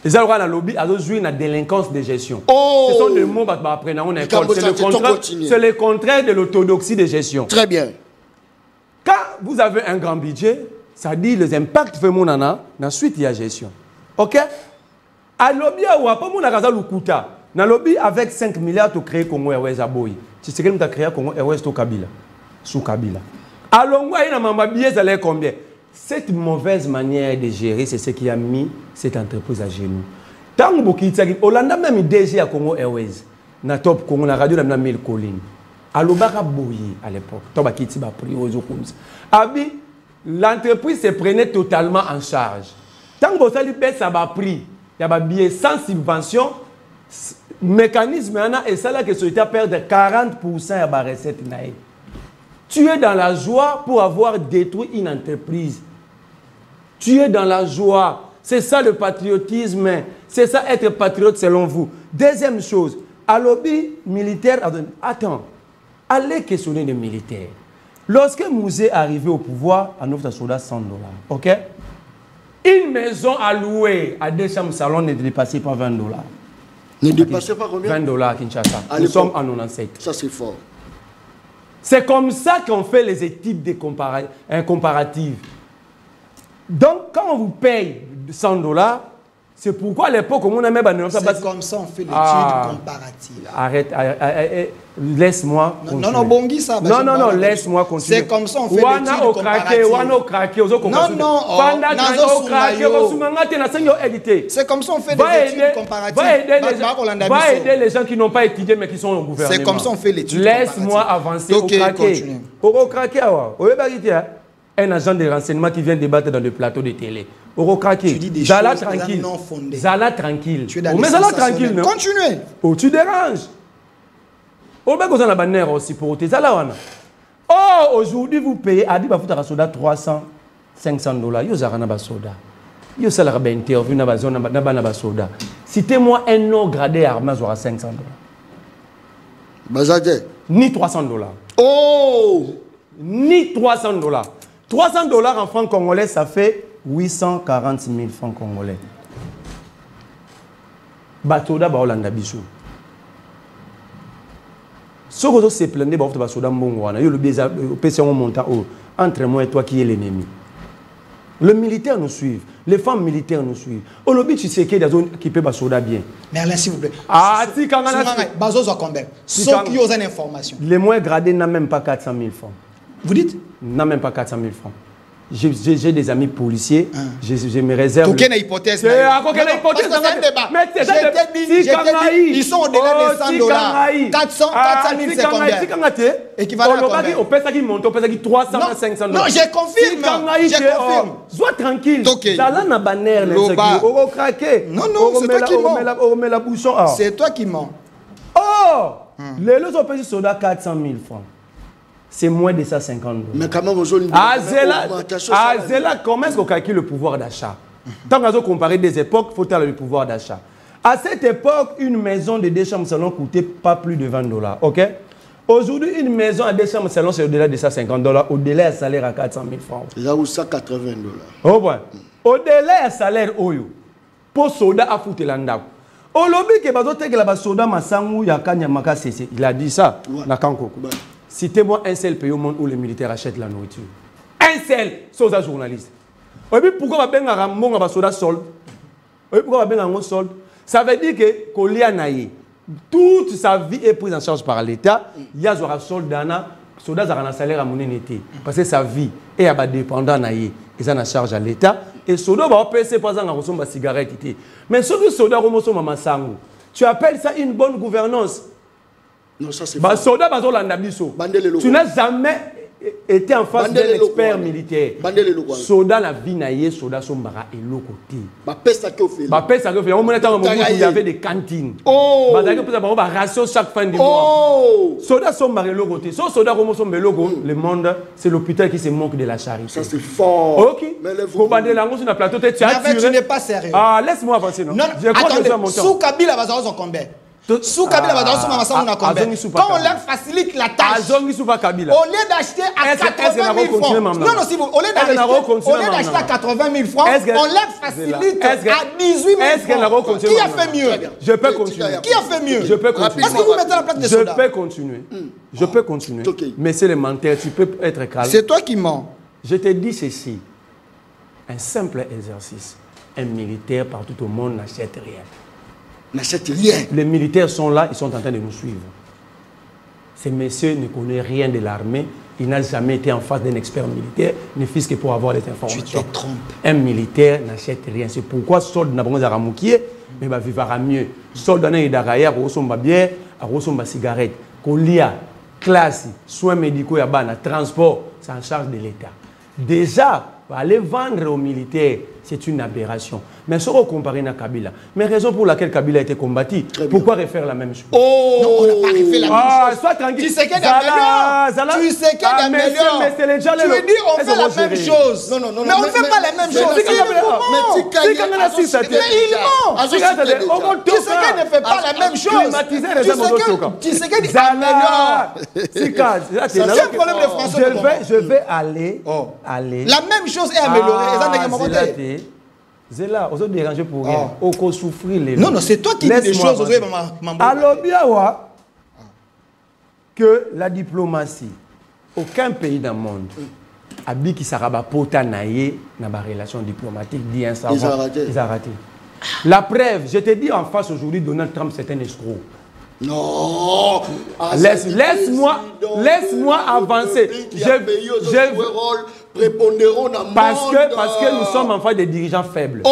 Les gens dans le lobby, ils jouent la délinquance de gestion. Oh. Ce sont des mots qu'on apprend en école. C'est le contraire de l'orthodoxie de gestion. Très bien. Quand vous avez un grand budget, ça dit les impacts fait mon nana, ensuite il y a gestion. OK? À lobby, pas mon nana lukuta. Dans le lobby, avec 5 milliards, tu crées Congo Airways à Boy. Tu sais que tu as créé Congo Airways au Kabila. Sous Kabila. Alors, il y a un billet, ça l'air combien? Cette mauvaise manière de gérer, c'est ce qui a mis cette entreprise à genoux. Tant que vous avez Hollande même DG à Congo Airways, na top Congo, na radio, na mille collines. Alors, Boy à l'époque, tu as quitté ma priorité comme ça. Abi, l'entreprise se prenait totalement en charge. Tant que vous avez baissé ça va prix, il y a un billet sans subvention. Mécanisme et ça là que société perd de 40% à la recette. Tu es dans la joie pour avoir détruit une entreprise. Tu es dans la joie. C'est ça le patriotisme. C'est ça être patriote selon vous. Deuxième chose, à lobby militaire, attends, allez questionner les militaires. Lorsque Mouzé est arrivé au pouvoir, on offre à soldat $100. OK? Une maison à louer à 2 chambres salon ne dépassait pas $20. Ne dépassez pas combien? $20 à Kinshasa. Nous sommes en 97. Ça, c'est fort. C'est comme ça qu'on fait les études comparatives. Donc, quand on vous paye $100, c'est pourquoi à l'époque, on a même... C'est comme ça on fait l'étude comparative. Arrête, laisse-moi continuer. Non, Bongi, ça... Non, laisse-moi continuer. C'est comme ça on fait l'étude comparative. C'est comme ça on fait des études comparatives. Va aider les gens qui n'ont pas étudié mais qui sont au gouvernement. C'est comme ça on fait l'étude comparative. Laisse-moi avancer au craquer. Au craquer, un agent de renseignement qui vient débattre dans le plateau de télé. Au craquer. Tu dis des Zala choses tranquille. non fondées. Zala tranquille. Mais Zala tranquille, non? Continuez. Oh, tu déranges. Oh, ben, vous avez la bannière aussi pour te Zala. Oh, aujourd'hui, vous payez à 10 bafouta soda $300, $500. Yo zarana ba soda. Yo salara ba interview na ba zone na ba soda. Citez-moi un nom gradé armé à $500. Bazadé. Ni $300. Oh! Ni $300. $300 en francs congolais, ça fait 840 000 francs congolais. Batoda ba Hollanda biso. Ce que vous se plaindre, ba soda mbongwana. Yo le bieza opération monta entre moi et toi qui est l'ennemi. Le militaire nous suit, les femmes militaires nous suivent. Au lobby, tu sais qu'il y a des zones qui peuvent soda bien. Mais Alain, s'il vous plaît. Ah, si quand on a Bazo combien? Ceux qui ont une information. Les moins gradés n'ont même pas 400 000 francs. Vous dites? N'a même pas 400 000 francs. J'ai des amis policiers, je me réserve. Aucune hypothèse. C'est un hypothèse. C'est un débat. Mais c'est ils sont au-delà des $100. 400 000, c'est combien? Équivalent à combien? On peut ça qui monte, on peut ça qui 300 à 500 $. Non, je confirme. Je confirme. Sois tranquille. Là, na bannière, on craquer. Non, c'est toi qui mens. On met la bouchon. C'est toi qui mens. Oh! Les lots ont payé soda 400 000 francs. C'est moins de ça, $50. Mais quand même, aujourd'hui, Zela, comment est-ce qu'on calcule le pouvoir d'achat? Tant qu'on compare des époques, il faut avoir le pouvoir d'achat. À cette époque, une maison de 2 chambres salon coûtait pas plus de $20. OK? Aujourd'hui, une maison à 2 chambres salon, c'est au-delà de ça, $50. Au-delà, un salaire à 400 000 francs. Là où ça, $80. Oh, ouais. Au-delà, un salaire, pour soldat à foutre l'andap. Au lobby, que soldat Massangu, Yakanyamaka, il a dit ça. Citez-moi un seul pays au monde où les militaires achètent la nourriture. Un seul, sans un journaliste. Et puis pourquoi on va un soldat solde? Pourquoi on va un solde? Ça veut dire que Kolianaï, toute sa vie est prise en charge par l'État. Il y a un soldat, soldat a un salaire à mon été. Parce que sa vie est dépendant naïe. Ils ont en charge à l'État. Et soldat va passer par exemple à une cigarette. Mais ce que soldat tu appelles ça une bonne gouvernance? Non, ça c'est soldat, tu n'as jamais était en face d'un expert militaire. Soda la vie naïe, soda sombara et l'autre côté. Pesta qui fait. Pesta qui fait. On il y avait des cantines. Oh. Ration chaque fin du mois. Soda sombara et l'autre côté. Soda comme son logo, le monde, c'est l'hôpital qui se moque de la charité. Ça c'est fort. Ok. Pour bander la sur le plateau, tu n'es pas sérieux. Ah, laisse-moi avancer non. Attendez. Sous Kabila va avoir son combat. Sous Kabila va avoir son combat. Quand on leur facilite la tâche. Au lieu d'acheter à 80 000 francs. Non, si vous, au lieu d'acheter à 80 000 francs, on leur facilite à 18 000 francs. Qui a fait mieux? Je peux continuer. Qui a fait mieux? Je peux continuer. Est-ce que vous mettez la plaque de soda? Je peux continuer. Je peux continuer. Mais c'est élémentaire, tu peux être calme. C'est toi qui mens. Je te dis ceci. Un simple exercice. Un militaire partout au monde n'achète rien. N'achète rien. Les militaires sont là, ils sont en train de nous suivre. Ces messieurs ne connaissent rien de l'armée. Ils n'ont jamais été en face d'un expert militaire, ne fût-ce que pour avoir les informations. Tu te trompes. Un militaire n'achète rien. C'est pourquoi soldat n'a pas ramoukier, mais va vivre mieux. Soldat n'a pas derrière, il a bière, il a cigarette. Colia, classe, soins médicaux, transport, c'est en charge de l'État. Déjà, aller vendre aux militaires, c'est une aberration. Mais si on compare à Kabila, mais raison pour laquelle Kabila a été combattu, pourquoi refaire la même chose? Oh, non, on n'a pas refait la même chose. Sois tranquille. Tu sais qu'il y a Tu sais qu'il y a mais tu dis on fait la même chose. Non, mais on ne fait pas la même chose. Mais il ment. Tu sais qu'elle ne fait pas la même chose. Tu sais qu'elle améliore. C'est le problème de François. Je vais aller. La même chose est améliorée. Zéla, on se déranger pour rien. On peut souffrir les. Non, c'est toi qui dis des choses. Alors, bien, que la diplomatie, aucun pays dans le monde, a qui s'araba pota naïe dans la relation diplomatique, dit un savant. Ils ont raté. La preuve, je te dis en face aujourd'hui, Donald Trump, c'est un escroc. Non. Laisse-moi avancer. Parce que nous sommes en face des dirigeants faibles.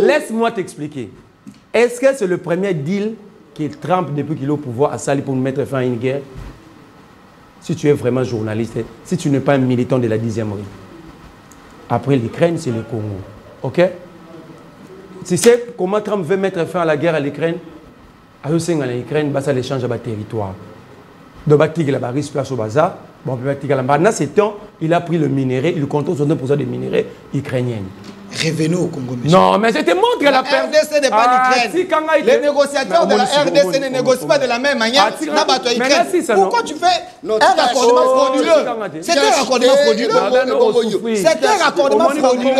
Laisse-moi t'expliquer. Est-ce que c'est le premier deal que Trump, depuis qu'il est au pouvoir, a sali pour nous mettre fin à une guerre? Si tu es vraiment journaliste, si tu n'es pas un militant de la 10e rue. Après l'Ukraine, c'est le Congo. Ok? Tu sais comment Trump veut mettre fin à la guerre à l'Ukraine? À l'Ukraine, ça l'échange de territoire. Donc, il a pris place au bazar. Bon, dans ce temps, il a pris le minerai, il contrôle 60% des minéraux ukrainiens. Revenons au Congo, monsieur. Non, mais je te montre la RDC n'est pas l'Ukraine. Les négociateurs de la RDC ne négocient pas de la même manière. Pourquoi tu fais un raccordement frauduleux? C'est un raccordement frauduleux. C'est un raccordement frauduleux.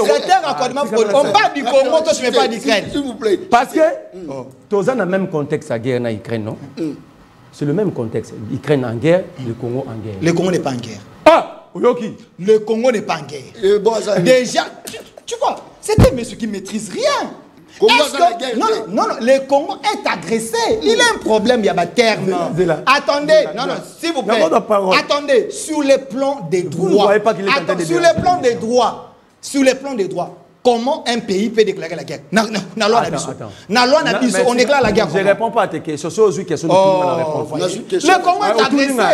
C'est un raccordement frauduleux. On parle du Congo, toi tu ne mets pas d'Ukraine. S'il vous plaît. Parce que, tu es dans le même contexte à guerre en Ukraine, non? C'est le même contexte. L'Ukraine en guerre, le Congo en guerre. Le Congo n'est pas en guerre. Ah! Le Congo n'est pas en guerre. Déjà, tu vois, c'est un monsieur qui ne maîtrise rien. Non, le Congo est agressé. Il a un problème, il y a un terme. Attendez, s'il vous plaît. Attendez, sur le plan des droits. Sur le plan des droits. Comment un pays peut déclarer la guerre? On déclare la guerre. Je ne réponds pas à tes questions. C'est aux questions de tout le monde. Le Congo est agressé.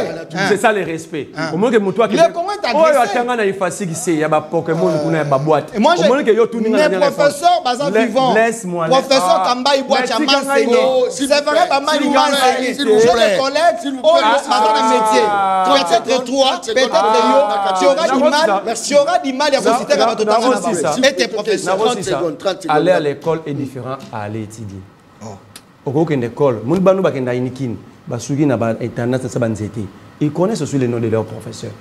C'est ça le respect. Le Congo est agressé. Il y a des Pokémon, il y a des boîtes. Moi, mes professeurs, vivants. Laisse-moi. Professeur Kambaï Boîte, c'est vrai, je les collègues, peut-être toi, peut-être tu auras du mal à vous citer à votre temps. Et tes professeurs. Aller à l'école est différent à aller étudier. Au une école, ils connaissent aussi les noms de leurs professeurs.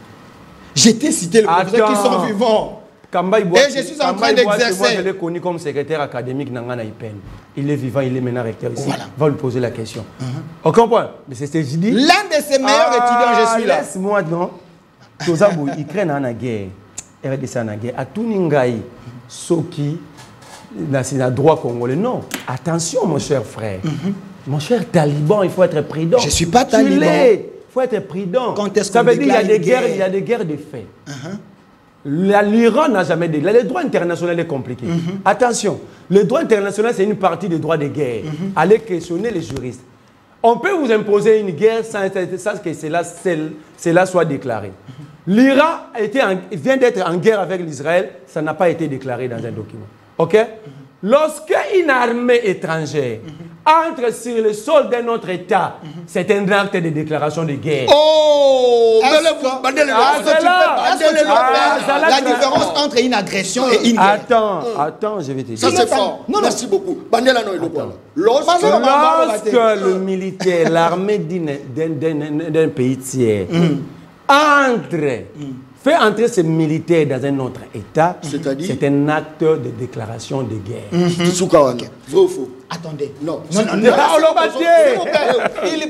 J'ai cité les professeurs qui sont vivants. Et je suis en train d'exercer. Moi, je l'ai connu comme secrétaire académique Nangana Ipen. Il est vivant, il est maintenant recteur ici. Voilà. Va lui poser la question. On comprend? Mais c'est ce que je dis. L'un de ses meilleurs étudiants, je suis là. Laisse-moi, non. Tozabou, ils craignent en guerre. RDC en guerre. À tout Ningaï, Soki, c'est un droit congolais. Non. Attention, mon cher frère. Mon cher taliban, il faut être prudent. Je ne suis pas taliban. Il faut être prudent. Ça veut dire qu'il y a des guerres, il y a des guerres de fait. L'Iran n'a jamais dit. Le droit international est compliqué. Attention, le droit international, c'est une partie du droit de guerre. Allez questionner les juristes. On peut vous imposer une guerre sans que cela soit déclaré. L'Iran vient d'être en guerre avec l'Israël, ça n'a pas été déclaré dans un document. OK? Lorsqu'une armée étrangère entre sur le sol d'un autre État, c'est un acte de déclaration de guerre. Oh! La différence entre une agression et une guerre. Attends, je vais te dire. Ça c'est fort. Merci beaucoup. Lorsque le militaire, l'armée d'un pays tiers fait entrer ces militaires dans un autre État, c'est un acte de déclaration de guerre. Vrai ou faux? Attendez. Non. Il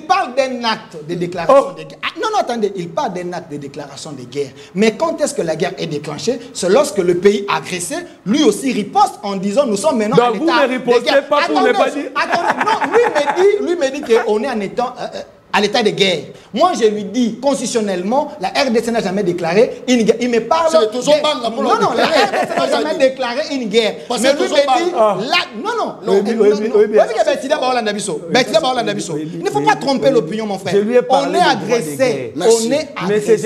parle d'un acte de déclaration de guerre. Non, attendez. Il parle d'un acte de déclaration de guerre. Mais quand est-ce que la guerre est déclenchée? C'est lorsque le pays agressé, lui aussi riposte en disant nous sommes maintenant en état de guerre. Vous ne ripostez pas pour ne pas dire. Attendez, non, lui me dit qu'on est en état... à l'état de guerre. Moi, je lui dis, constitutionnellement, la RDC n'a jamais déclaré une guerre. Il me parle... Non, la RDC n'a jamais déclaré une guerre. Mais lui me dit... Il ne faut pas tromper l'opinion, mon frère. On est agressé. On est agressé. Mais c'est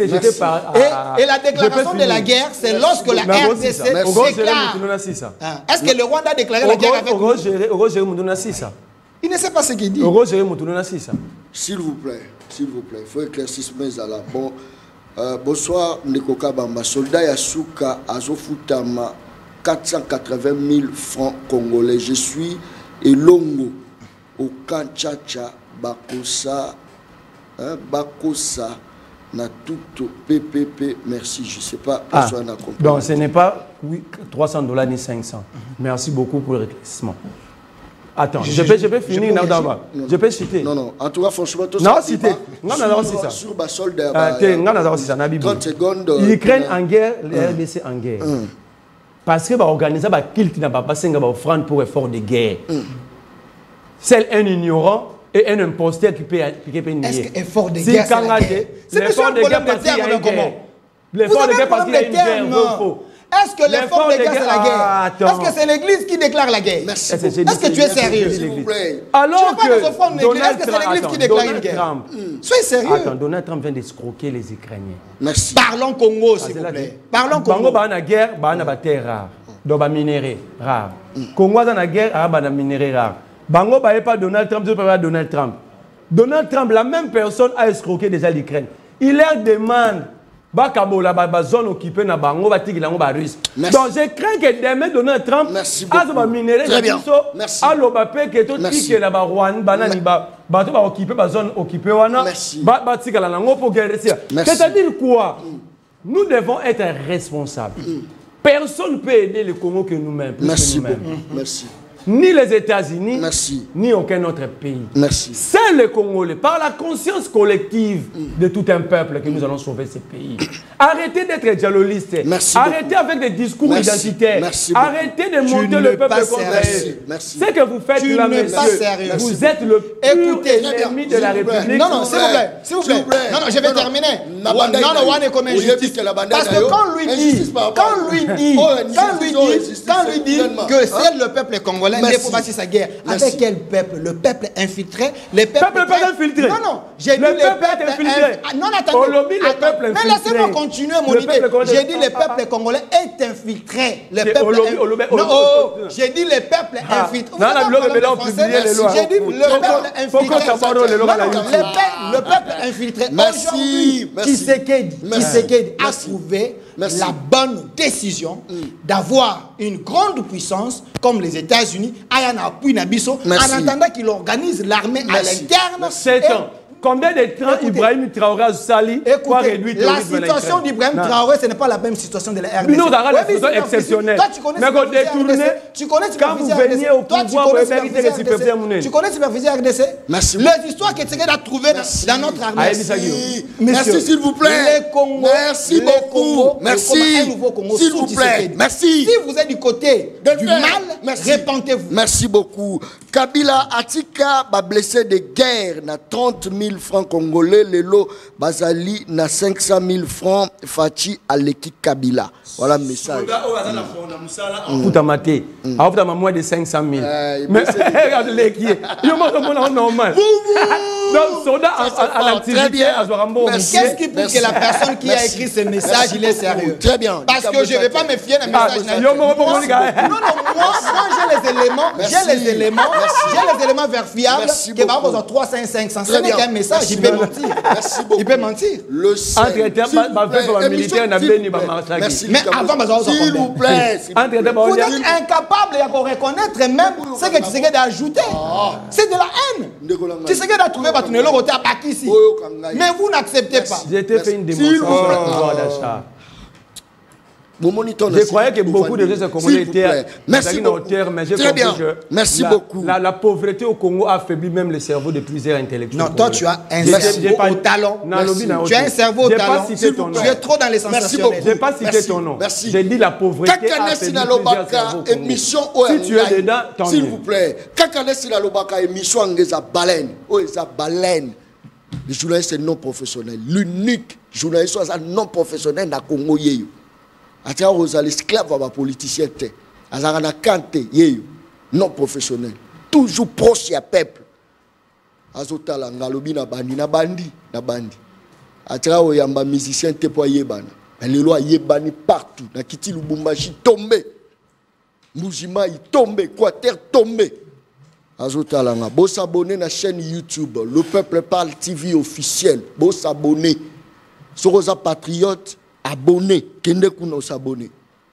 jeté par... Et la déclaration de la guerre, c'est lorsque la RDC déclare... Est-ce que le Rwanda a déclaré la guerre avec nous? Il ne sait pas ce qu'il dit. S'il vous plaît, il faut éclaircir mes alas. Bon, bonsoir, Nekoka Bamba. Soldat Yasuka, Azofutama, 480 000 francs congolais. Je suis Elongo, au Kanchacha, Bakosa, Bakosa, na tout PPP. Merci, je ne sais pas. Donc, ce n'est pas $300 ni 500. Merci beaucoup pour le éclaircissement. Attends, je peux finir. Je peux citer. Non. En tout cas, franchement, tout ça. Non, citer. Sur ma soldat. 30 secondes. L'Ukraine en guerre, les RDC en guerre. Parce que organiser un culte n'a pas passé une offrande pour effort de guerre. C'est un ignorant et un imposteur qui peut nier. Est-ce que effort de guerre, c'est la guerre? L'effort de guerre parce qu'il y a une guerre. L'effort de guerre parce qu'il y a une guerre. Est-ce que l'effort de guerre, c'est la guerre? Est-ce que c'est l'Église qui déclare la guerre? Merci. Est-ce que tu es sérieux? S'il vous plaît. Alors que est-ce que c'est l'Église qui déclare une guerre? Soyez sérieux. Attends, Donald Trump vient d'escroquer les Ukrainiens. Merci. Parlons Congo, s'il vous plaît. Parlons Congo. Congo, il y a une guerre, il y a une terre rare. Donc, il y a minerai rare. Congo, il y a une guerre, il y a une minerai rare. Bango, il n'y a pas Donald Trump, je ne peux pas Donald Trump. Donald Trump, la même personne a escroqué déjà l'Ukraine. Il leur demande. La zone occupée na bango ba tiki lango ba russe. Donc je crains que demain Donald Trump a ba minerai na biso a loba pe que to tiki na ba Rwanda banani ba to ba occuper ba zone occupée wana ba tiki la lango pour guerre. C'est-à-dire quoi? Nous devons être responsables. Personne ne peut aider le Congo que nous-mêmes. Merci beaucoup. Merci. Ni les États-Unis, ni aucun autre pays. C'est le Congolais, par la conscience collective de tout un peuple que nous allons sauver ce pays. Arrêtez d'être dialoguiste. Arrêtez avec des discours identitaires. Arrêtez de monter le peuple contre eux. Ce que vous faites là, messieurs, vous êtes le pur ennemi de la République. Non, s'il vous plaît. Non, je vais terminer. Parce que quand lui dit que c'est le peuple congolais, il faut bâtir sa guerre. Avec quel peuple? Le peuple infiltré. Le peuple infiltré. Non, j'ai dit le peuple infiltré. Non, attendez. Mais laissez-moi continuer mon idée. J'ai dit le peuple congolais est infiltré. Le peuple j'ai dit le peuple infiltré. J'ai dit le peuple infiltré. Le peuple infiltré. Aujourd'hui, Tshisekedi a trouvé la bonne décision d'avoir une grande puissance comme les États-Unis, en attendant qu'il organise l'armée à l'interne. Combien de temps Ibrahim Traoré a sali pour réduire la situation d'Ibrahim Traoré, ce n'est pas la même situation de la RDC. Nous avons une situation exceptionnelle. Mais quand vous veniez au pouvoir, vous méritez réciproquement. Tu connais Supervisé RDC? Merci. Les histoires que Tshisekedi a trouvées dans notre armée. Merci, s'il vous plaît. Merci beaucoup. Merci. S'il vous plaît. Merci. Si vous êtes du côté du mal, répentez-vous. Merci beaucoup. Kabila Atika ba blessé de guerre na 30 000 francs congolais, Lelo Bazali na 500 000 francs Fachi Aleki Kabila. Voilà le message. Puta maté. Après moins de 500 000. Mais regarde les qui. Yo moi normal. Donc soldat à l'activité à Zorambo. Qu'est-ce qui prouve que la personne qui a écrit ce message il est sérieux? Très bien. Parce que je ne vais pas me fier à un message. Yo moi moi j'ai les éléments. J'ai les éléments verifiables qui va avoir 300 500. Ce n'est qu'un message, il peut mentir. Merci beaucoup. Il peut mentir. Le mais avant, s'il vous plaît. Vous êtes incapable de reconnaître même ce que tu sais d'ajouter. C'est de la haine. Tu sais que trouver votre numéro à Bakissi. Mais vous n'acceptez pas. J'ai été fait une démonstration de pouvoir d'achat. Je croyais que beaucoup de gens Congolais étaient mais j'ai compris que merci beaucoup. La pauvreté au Congo a affaibli même le cerveau de plusieurs intellectuels. Non, toi tu as un cerveau au talent. Tu as un cerveau au talent. Tu es trop dans les sensationnels. Je n'ai pas cité ton nom. J'ai dit la pauvreté a affaibli plusieurs cerveaux. Si tu es dedans, tant mieux. S'il vous plaît. Kakanesi na lobaka émission ngeza baleine. Oh, eza baleine. Le journaliste non professionnel. L'unique journaliste non professionnel na Congo yeyo. Atia aux esclaves à politicien te azana kante yeyo non professionnel toujours proche ya peuple azotala ngalobi na bandi atia o yamba musicien te po yebana lelo yebani partout na kiti Lubumbashi tombé Mbujima il tombé Quater tombé azotala nga bo s'abonner na chaîne YouTube Le Peuple Parle TV officiel bo s'abonner Soroza patriote abonné, kende kuna s'abonner.